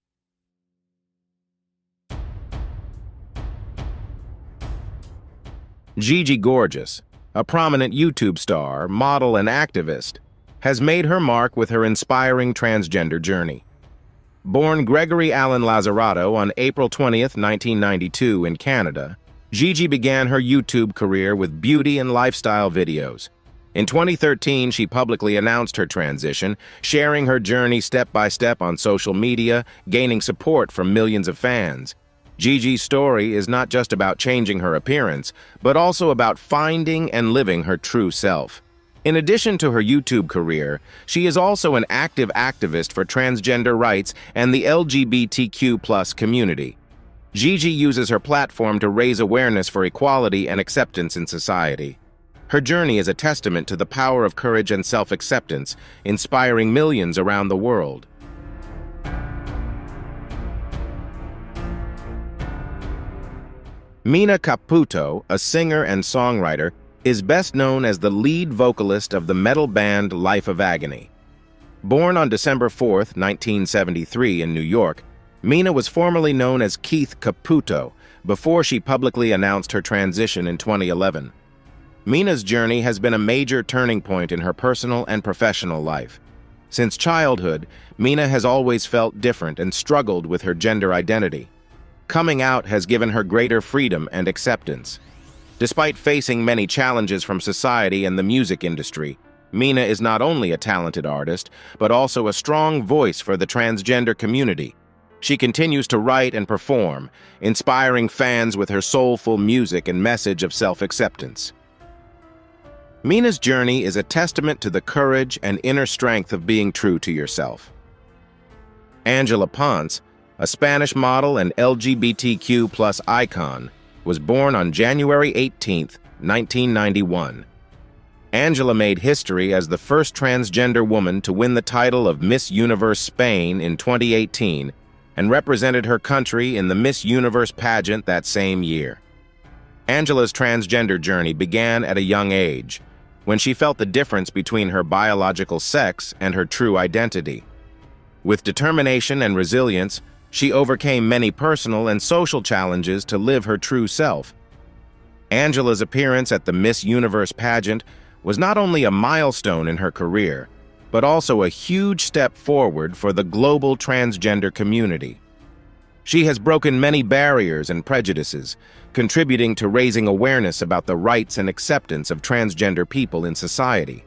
Speaker 1: Gigi Gorgeous, a prominent YouTube star, model, and activist, has made her mark with her inspiring transgender journey. Born Gregory Alan Lazzarato on April 20, 1992 in Canada, Gigi began her YouTube career with beauty and lifestyle videos. In 2013, she publicly announced her transition, sharing her journey step by step on social media, gaining support from millions of fans. Gigi's story is not just about changing her appearance, but also about finding and living her true self. In addition to her YouTube career, she is also an active activist for transgender rights and the LGBTQ+ community. Gigi uses her platform to raise awareness for equality and acceptance in society. Her journey is a testament to the power of courage and self-acceptance, inspiring millions around the world. Mina Caputo, a singer and songwriter, is best known as the lead vocalist of the metal band Life of Agony. Born on December 4, 1973 in New York, Mina was formerly known as Keith Caputo before she publicly announced her transition in 2011. Mina's journey has been a major turning point in her personal and professional life. Since childhood, Mina has always felt different and struggled with her gender identity. Coming out has given her greater freedom and acceptance. Despite facing many challenges from society and the music industry, Mina is not only a talented artist, but also a strong voice for the transgender community. She continues to write and perform, inspiring fans with her soulful music and message of self-acceptance. Mina's journey is a testament to the courage and inner strength of being true to yourself. Angela Ponce, a Spanish model and LGBTQ+ icon, was born on January 18, 1991. Angela made history as the first transgender woman to win the title of Miss Universe Spain in 2018 and represented her country in the Miss Universe pageant that same year. Angela's transgender journey began at a young age, when she felt the difference between her biological sex and her true identity. With determination and resilience, she overcame many personal and social challenges to live her true self. Angela's appearance at the Miss Universe pageant was not only a milestone in her career, but also a huge step forward for the global transgender community. She has broken many barriers and prejudices, contributing to raising awareness about the rights and acceptance of transgender people in society.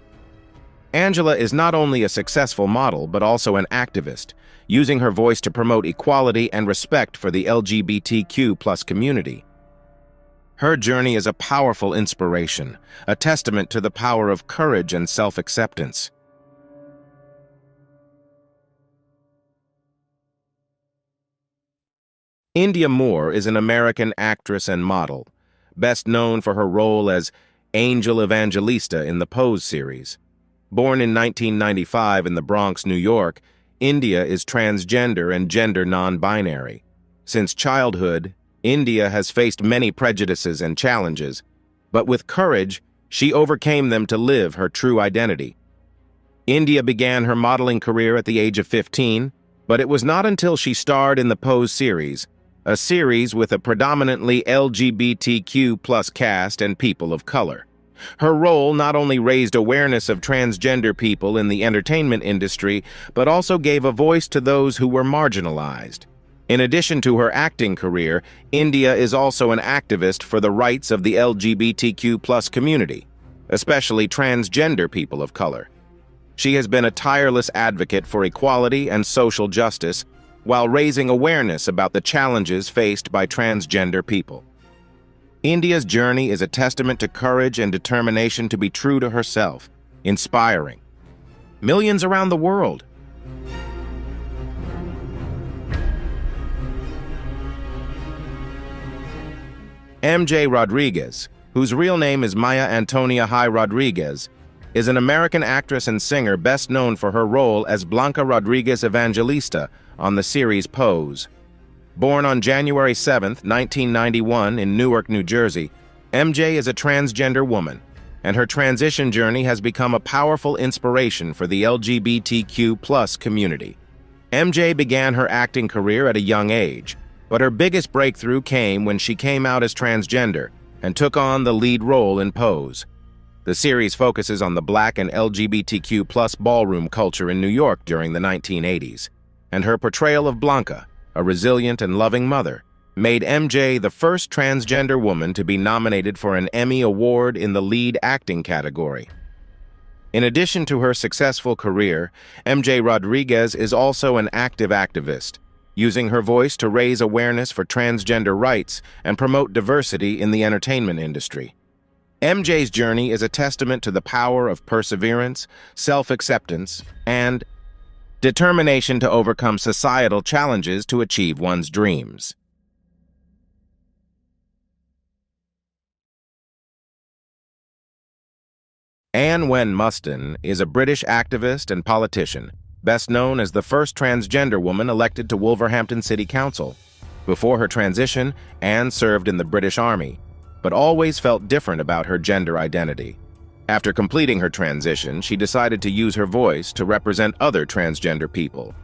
Speaker 1: Angela is not only a successful model, but also an activist, using her voice to promote equality and respect for the LGBTQ+ community. Her journey is a powerful inspiration, a testament to the power of courage and self-acceptance. Indya Moore is an American actress and model, best known for her role as Angel Evangelista in the Pose series. Born in 1995 in the Bronx, New York, Indya is transgender and gender non-binary. Since childhood, Indya has faced many prejudices and challenges, but with courage, she overcame them to live her true identity. Indya began her modeling career at the age of 15, but it was not until she starred in the Pose series, a series with a predominantly LGBTQ+ cast and people of color. Her role not only raised awareness of transgender people in the entertainment industry, but also gave a voice to those who were marginalized. In addition to her acting career, Indya is also an activist for the rights of the LGBTQ+ community, especially transgender people of color. She has been a tireless advocate for equality and social justice, while raising awareness about the challenges faced by transgender people. Indya's journey is a testament to courage and determination to be true to herself, inspiring millions around the world. MJ Rodriguez, whose real name is Maya Antonia Hai Rodriguez, is an American actress and singer best known for her role as Blanca Rodriguez Evangelista on the series Pose. Born on January 7, 1991 in Newark, New Jersey, MJ is a transgender woman, and her transition journey has become a powerful inspiration for the LGBTQ+ community. MJ began her acting career at a young age, but her biggest breakthrough came when she came out as transgender and took on the lead role in Pose. The series focuses on the Black and LGBTQ+ ballroom culture in New York during the 1980s, and her portrayal of Blanca, a resilient and loving mother, made MJ the first transgender woman to be nominated for an Emmy Award in the lead acting category. In addition to her successful career, MJ Rodriguez is also an active activist, using her voice to raise awareness for transgender rights and promote diversity in the entertainment industry. MJ's journey is a testament to the power of perseverance, self-acceptance, and determination to overcome societal challenges to achieve one's dreams. Anne Wen Muston is a British activist and politician, best known as the first transgender woman elected to Wolverhampton City Council. Before her transition, Anne served in the British Army, but always felt different about her gender identity. After completing her transition, she decided to use her voice to represent other transgender people.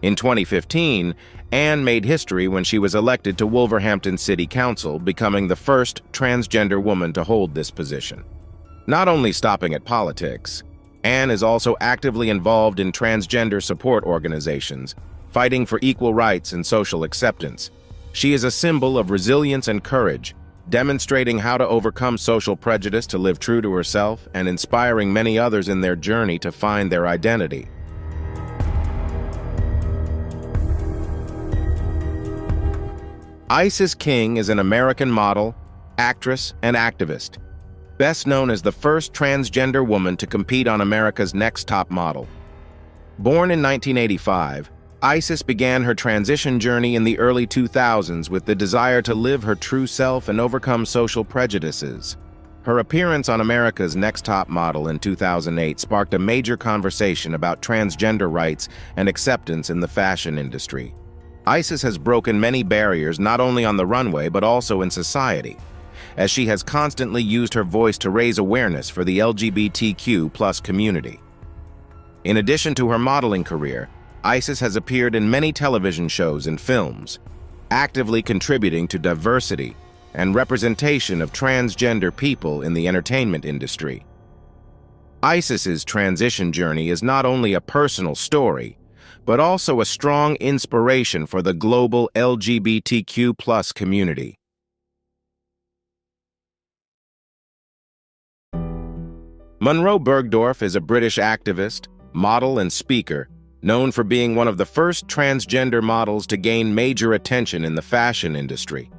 Speaker 1: In 2015, Anne made history when she was elected to Wolverhampton City Council, becoming the first transgender woman to hold this position. Not only stopping at politics, Anne is also actively involved in transgender support organizations, fighting for equal rights and social acceptance. She is a symbol of resilience and courage, demonstrating how to overcome social prejudice to live true to herself and inspiring many others in their journey to find their identity. Isis King is an American model, actress, and activist, best known as the first transgender woman to compete on America's Next Top Model. Born in 1985, Isis began her transition journey in the early 2000s with the desire to live her true self and overcome social prejudices. Her appearance on America's Next Top Model in 2008 sparked a major conversation about transgender rights and acceptance in the fashion industry. Isis has broken many barriers not only on the runway but also in society, as she has constantly used her voice to raise awareness for the LGBTQ+ community. In addition to her modeling career, Isis has appeared in many television shows and films, actively contributing to diversity and representation of transgender people in the entertainment industry. Isis's transition journey is not only a personal story, but also a strong inspiration for the global LGBTQ+ community. Monroe Bergdorf is a British activist, model, and speaker, known for being one of the first transgender models to gain major attention in the fashion industry.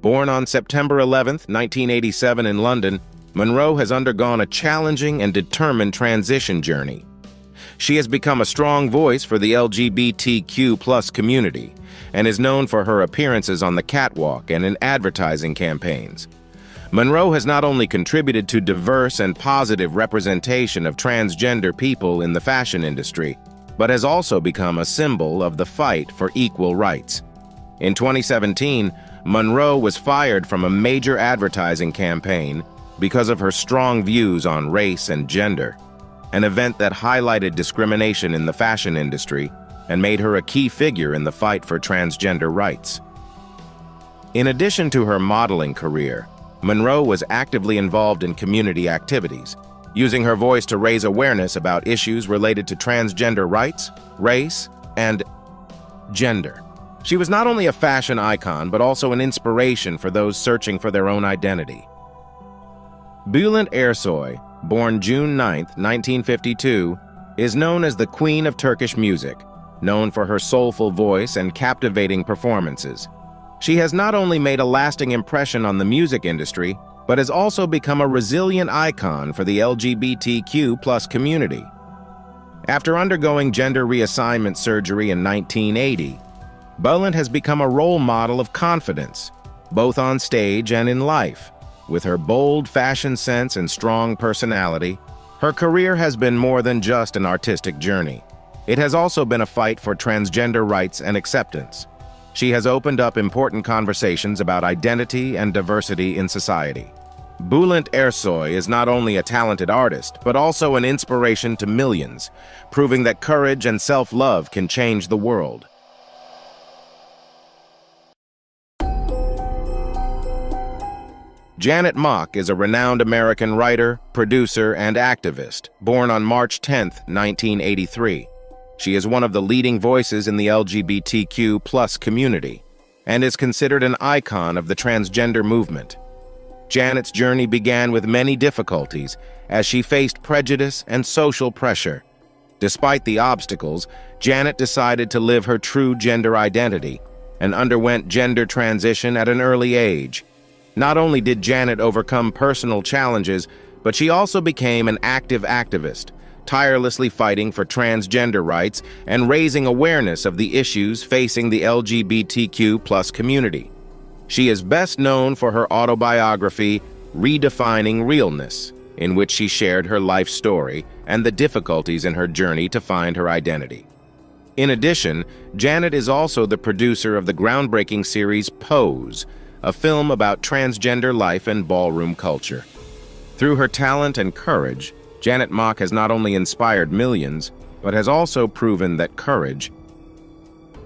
Speaker 1: Born on September 11, 1987 in London, Monroe has undergone a challenging and determined transition journey. She has become a strong voice for the LGBTQ+ community and is known for her appearances on the catwalk and in advertising campaigns. Monroe has not only contributed to diverse and positive representation of transgender people in the fashion industry, but has also become a symbol of the fight for equal rights. In 2017, Monroe was fired from a major advertising campaign because of her strong views on race and gender, an event that highlighted discrimination in the fashion industry and made her a key figure in the fight for transgender rights. In addition to her modeling career, Monroe was actively involved in community activities, using her voice to raise awareness about issues related to transgender rights, race, and gender. She was not only a fashion icon, but also an inspiration for those searching for their own identity. Bülent Ersoy, born June 9, 1952, is known as the Queen of Turkish music, known for her soulful voice and captivating performances. She has not only made a lasting impression on the music industry, but has also become a resilient icon for the LGBTQ+ community. After undergoing gender reassignment surgery in 1980, Bülent has become a role model of confidence, both on stage and in life. With her bold fashion sense and strong personality, her career has been more than just an artistic journey. It has also been a fight for transgender rights and acceptance. She has opened up important conversations about identity and diversity in society. Bülent Ersoy is not only a talented artist, but also an inspiration to millions, proving that courage and self-love can change the world. Janet Mock is a renowned American writer, producer, and activist, born on March 10, 1983. She is one of the leading voices in the LGBTQ+ community and is considered an icon of the transgender movement. Janet's journey began with many difficulties as she faced prejudice and social pressure. Despite the obstacles, Janet decided to live her true gender identity and underwent gender transition at an early age. Not only did Janet overcome personal challenges, but she also became an active activist, tirelessly fighting for transgender rights and raising awareness of the issues facing the LGBTQ+ community. She is best known for her autobiography, Redefining Realness, in which she shared her life story and the difficulties in her journey to find her identity. In addition, Janet is also the producer of the groundbreaking series Pose, a film about transgender life and ballroom culture. Through her talent and courage, Janet Mock has not only inspired millions, but has also proven that courage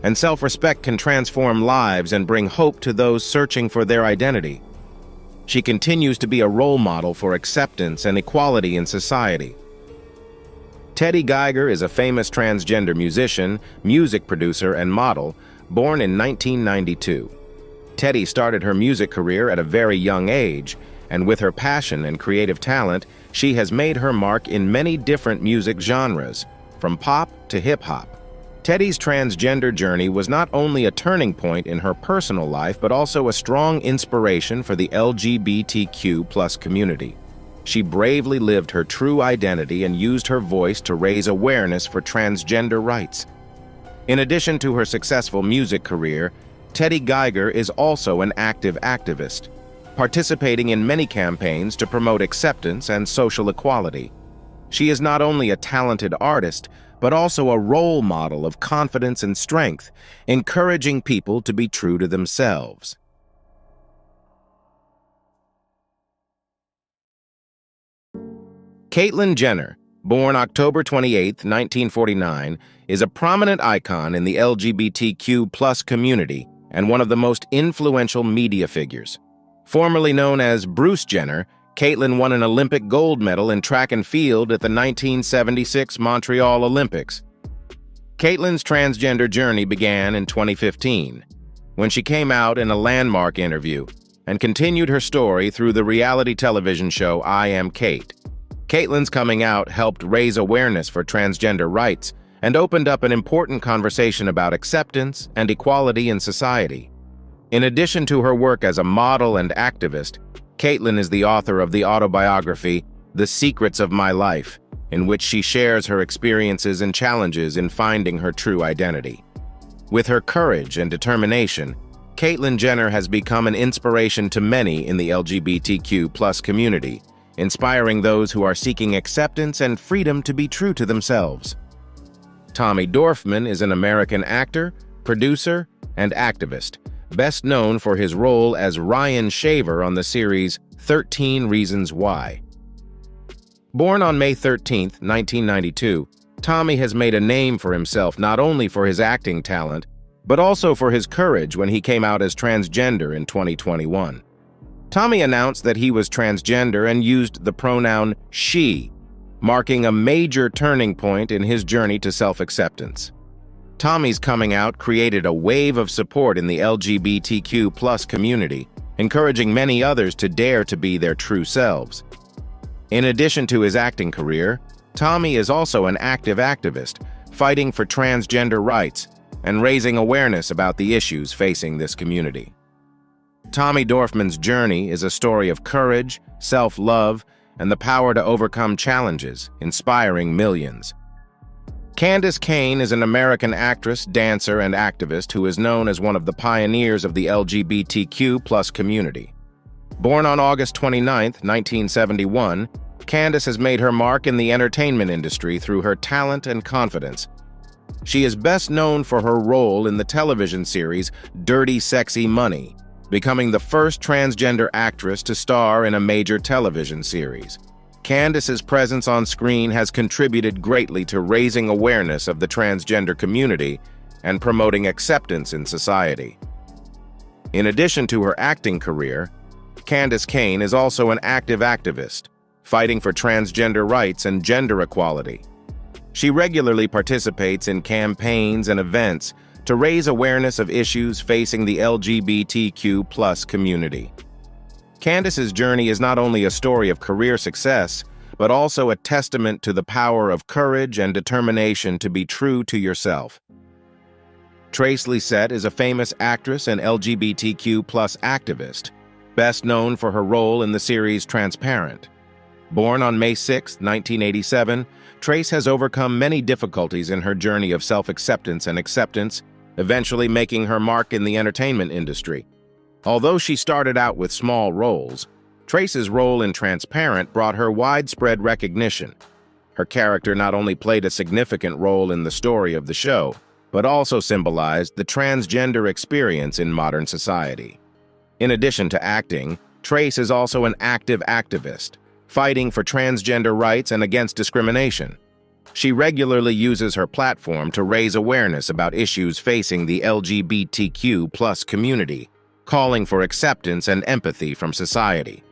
Speaker 1: and self-respect can transform lives and bring hope to those searching for their identity. She continues to be a role model for acceptance and equality in society. Teddy Geiger is a famous transgender musician, music producer, and model, born in 1992. Teddy started her music career at a very young age, and with her passion and creative talent, she has made her mark in many different music genres, from pop to hip-hop. Teddy's transgender journey was not only a turning point in her personal life, but also a strong inspiration for the LGBTQ+ community. She bravely lived her true identity and used her voice to raise awareness for transgender rights. In addition to her successful music career, Teddy Geiger is also an active activist, participating in many campaigns to promote acceptance and social equality. She is not only a talented artist, but also a role model of confidence and strength, encouraging people to be true to themselves. Caitlyn Jenner, born October 28, 1949, is a prominent icon in the LGBTQ+ community and one of the most influential media figures. Formerly known as Bruce Jenner, Caitlyn won an Olympic gold medal in track and field at the 1976 Montreal Olympics. Caitlyn's transgender journey began in 2015, when she came out in a landmark interview and continued her story through the reality television show I Am Kate. Caitlyn's coming out helped raise awareness for transgender rights and opened up an important conversation about acceptance and equality in society. In addition to her work as a model and activist, Caitlyn is the author of the autobiography, The Secrets of My Life, in which she shares her experiences and challenges in finding her true identity. With her courage and determination, Caitlyn Jenner has become an inspiration to many in the LGBTQ+ community, inspiring those who are seeking acceptance and freedom to be true to themselves. Tommy Dorfman is an American actor, producer, and activist, best known for his role as Ryan Shaver on the series 13 Reasons Why. Born on May 13, 1992, Tommy has made a name for himself not only for his acting talent, but also for his courage when he came out as transgender in 2021. Tommy announced that he was transgender and used the pronoun she, marking a major turning point in his journey to self-acceptance. Tommy's coming out created a wave of support in the LGBTQ+ community, encouraging many others to dare to be their true selves. In addition to his acting career, Tommy is also an active activist, fighting for transgender rights and raising awareness about the issues facing this community. Tommy Dorfman's journey is a story of courage, self-love, and the power to overcome challenges, inspiring millions. Candace Cain is an American actress, dancer, and activist who is known as one of the pioneers of the LGBTQ+ community. Born on August 29, 1971, Candace has made her mark in the entertainment industry through her talent and confidence. She is best known for her role in the television series Dirty Sexy Money, becoming the first transgender actress to star in a major television series. Candace's presence on screen has contributed greatly to raising awareness of the transgender community and promoting acceptance in society. In addition to her acting career, Candace Cain is also an active activist, fighting for transgender rights and gender equality. She regularly participates in campaigns and events to raise awareness of issues facing the LGBTQ+ community. Candace's journey is not only a story of career success, but also a testament to the power of courage and determination to be true to yourself. Trace Lysette is a famous actress and LGBTQ+ activist, best known for her role in the series Transparent. Born on May 6, 1987, Trace has overcome many difficulties in her journey of self-acceptance and acceptance, eventually making her mark in the entertainment industry. Although she started out with small roles, Trace's role in Transparent brought her widespread recognition. Her character not only played a significant role in the story of the show, but also symbolized the transgender experience in modern society. In addition to acting, Trace is also an active activist, fighting for transgender rights and against discrimination. She regularly uses her platform to raise awareness about issues facing the LGBTQ+ community, calling for acceptance and empathy from society.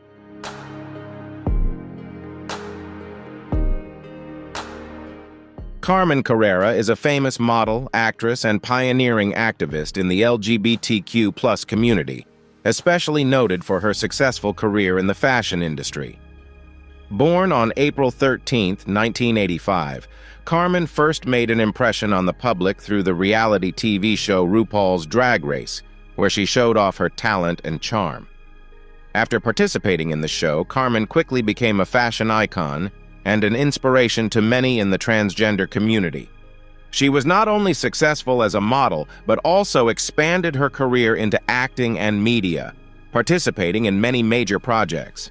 Speaker 1: Carmen Carrera is a famous model, actress, and pioneering activist in the LGBTQ+ community, especially noted for her successful career in the fashion industry. Born on April 13, 1985, Carmen first made an impression on the public through the reality TV show RuPaul's Drag Race, where she showed off her talent and charm. After participating in the show, Carmen quickly became a fashion icon and an inspiration to many in the transgender community. She was not only successful as a model, but also expanded her career into acting and media, participating in many major projects.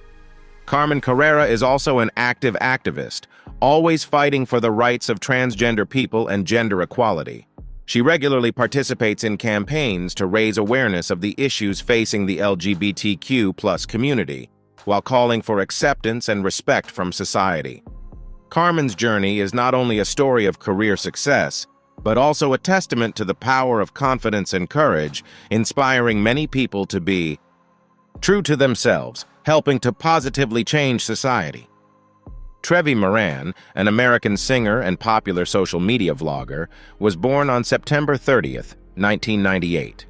Speaker 1: Carmen Carrera is also an active activist, always fighting for the rights of transgender people and gender equality. She regularly participates in campaigns to raise awareness of the issues facing the LGBTQ+ community, while calling for acceptance and respect from society. Carmen's journey is not only a story of career success, but also a testament to the power of confidence and courage, inspiring many people to be true to themselves, helping to positively change society. Trevi Moran, an American singer and popular social media vlogger, was born on September 30th, 1998.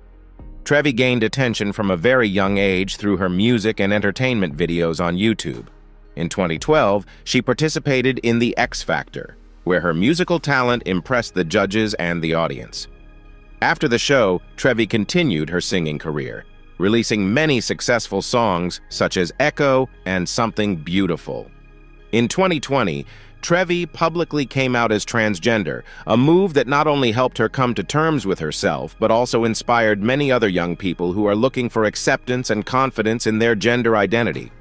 Speaker 1: Trevi gained attention from a very young age through her music and entertainment videos on YouTube. In 2012, she participated in The X Factor, where her musical talent impressed the judges and the audience. After the show, Trevi continued her singing career, releasing many successful songs such as Echo and Something Beautiful. In 2020, Trevi publicly came out as transgender, a move that not only helped her come to terms with herself, but also inspired many other young people who are looking for acceptance and confidence in their gender identity.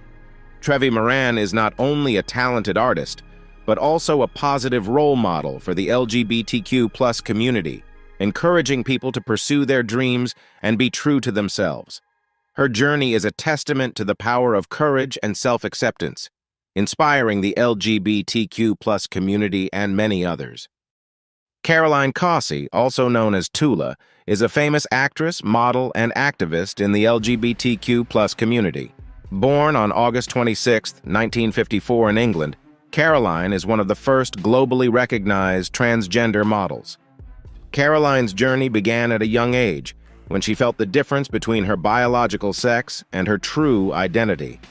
Speaker 1: Trevi Moran is not only a talented artist, but also a positive role model for the LGBTQ+ community, encouraging people to pursue their dreams and be true to themselves. Her journey is a testament to the power of courage and self-acceptance, inspiring the LGBTQ+ community and many others. Caroline Cossey, also known as Tula, is a famous actress, model, and activist in the LGBTQ+ community. Born on August 26, 1954 in England, Caroline is one of the first globally recognized transgender models. Caroline's journey began at a young age, when she felt the difference between her biological sex and her true identity.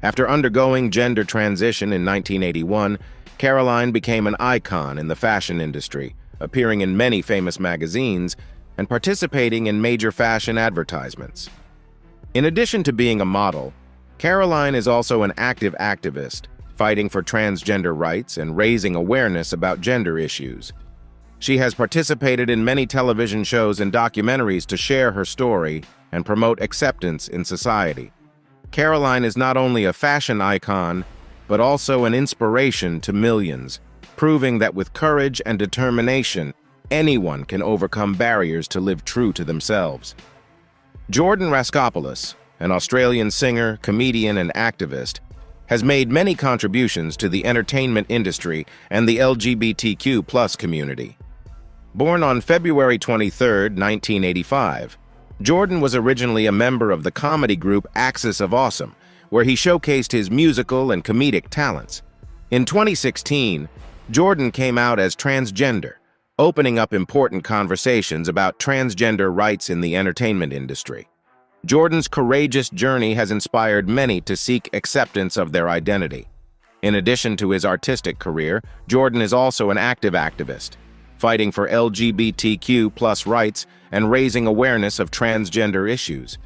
Speaker 1: After undergoing gender transition in 1981, Caroline became an icon in the fashion industry, appearing in many famous magazines and participating in major fashion advertisements. In addition to being a model, Caroline is also an active activist, fighting for transgender rights and raising awareness about gender issues. She has participated in many television shows and documentaries to share her story and promote acceptance in society. Caroline is not only a fashion icon, but also an inspiration to millions, proving that with courage and determination, anyone can overcome barriers to live true to themselves. Jordan Raskopoulos, an Australian singer, comedian, and activist, has made many contributions to the entertainment industry and the LGBTQ+ community. Born on February 23, 1985, Jordan was originally a member of the comedy group Axis of Awesome, where he showcased his musical and comedic talents. In 2016, Jordan came out as transgender, opening up important conversations about transgender rights in the entertainment industry. Jordan's courageous journey has inspired many to seek acceptance of their identity. In addition to his artistic career, Jordan is also an active activist, fighting for LGBTQ+ rights and raising awareness of transgender issues.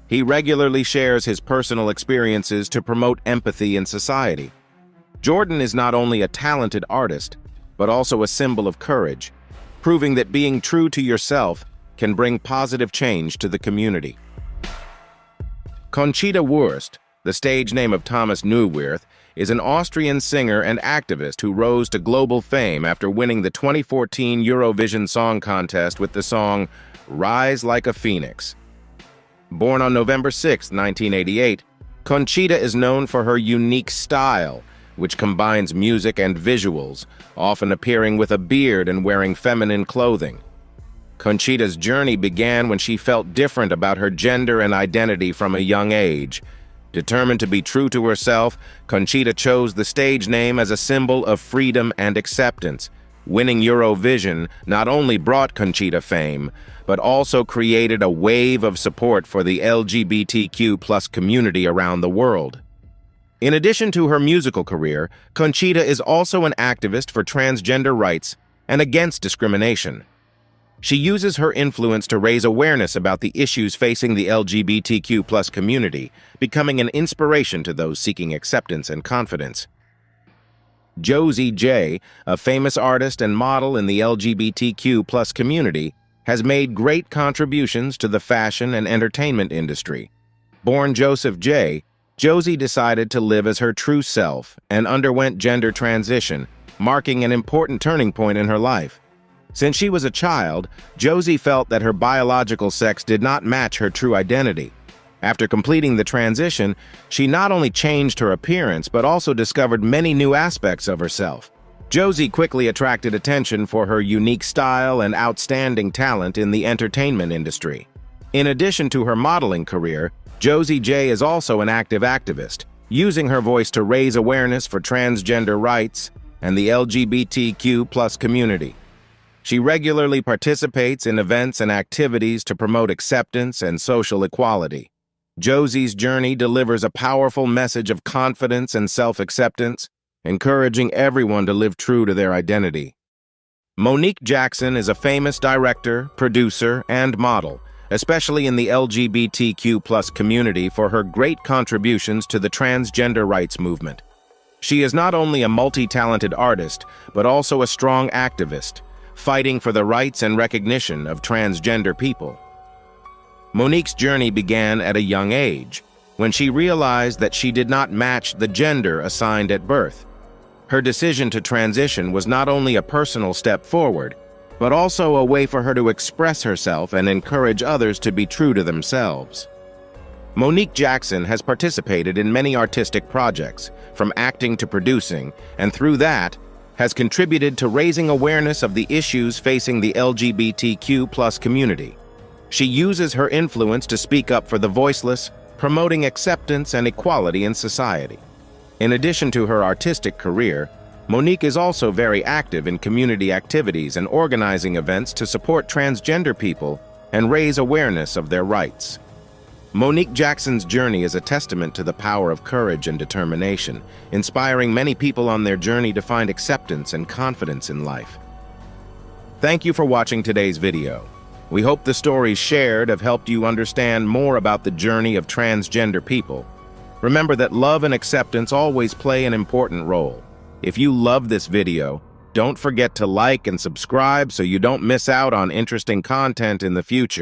Speaker 1: He regularly shares his personal experiences to promote empathy in society. Jordan is not only a talented artist, but also a symbol of courage, proving that being true to yourself can bring positive change to the community. Conchita Wurst, the stage name of Thomas Neuwirth, is an Austrian singer and activist who rose to global fame after winning the 2014 Eurovision Song Contest with the song Rise Like a Phoenix. Born on November 6, 1988, Conchita is known for her unique style, which combines music and visuals, often appearing with a beard and wearing feminine clothing. Conchita's journey began when she felt different about her gender and identity from a young age. Determined to be true to herself, Conchita chose the stage name as a symbol of freedom and acceptance. Winning Eurovision not only brought Conchita fame, but also created a wave of support for the LGBTQ+ community around the world. In addition to her musical career, Conchita is also an activist for transgender rights and against discrimination. She uses her influence to raise awareness about the issues facing the LGBTQ+ community, becoming an inspiration to those seeking acceptance and confidence. Josie J, a famous artist and model in the LGBTQ+ community, has made great contributions to the fashion and entertainment industry. Born Joseph J, Josie decided to live as her true self and underwent gender transition, marking an important turning point in her life. Since she was a child, Josie felt that her biological sex did not match her true identity. After completing the transition, she not only changed her appearance but also discovered many new aspects of herself. Josie quickly attracted attention for her unique style and outstanding talent in the entertainment industry. In addition to her modeling career, Josie J is also an active activist, using her voice to raise awareness for transgender rights and the LGBTQ+ community. She regularly participates in events and activities to promote acceptance and social equality. Josie's journey delivers a powerful message of confidence and self-acceptance, encouraging everyone to live true to their identity. Monique Jackson is a famous director, producer, and model, especially in the LGBTQ+ community, for her great contributions to the transgender rights movement. She is not only a multi-talented artist, but also a strong activist, fighting for the rights and recognition of transgender people. Monique's journey began at a young age, when she realized that she did not match the gender assigned at birth. Her decision to transition was not only a personal step forward, but also a way for her to express herself and encourage others to be true to themselves. Monique Jackson has participated in many artistic projects, from acting to producing, and through that, has contributed to raising awareness of the issues facing the LGBTQ+ community. She uses her influence to speak up for the voiceless, promoting acceptance and equality in society. In addition to her artistic career, Monique is also very active in community activities and organizing events to support transgender people and raise awareness of their rights. Monique Jackson's journey is a testament to the power of courage and determination, inspiring many people on their journey to find acceptance and confidence in life. Thank you for watching today's video. We hope the stories shared have helped you understand more about the journey of transgender people. Remember that love and acceptance always play an important role. If you love this video, don't forget to like and subscribe so you don't miss out on interesting content in the future.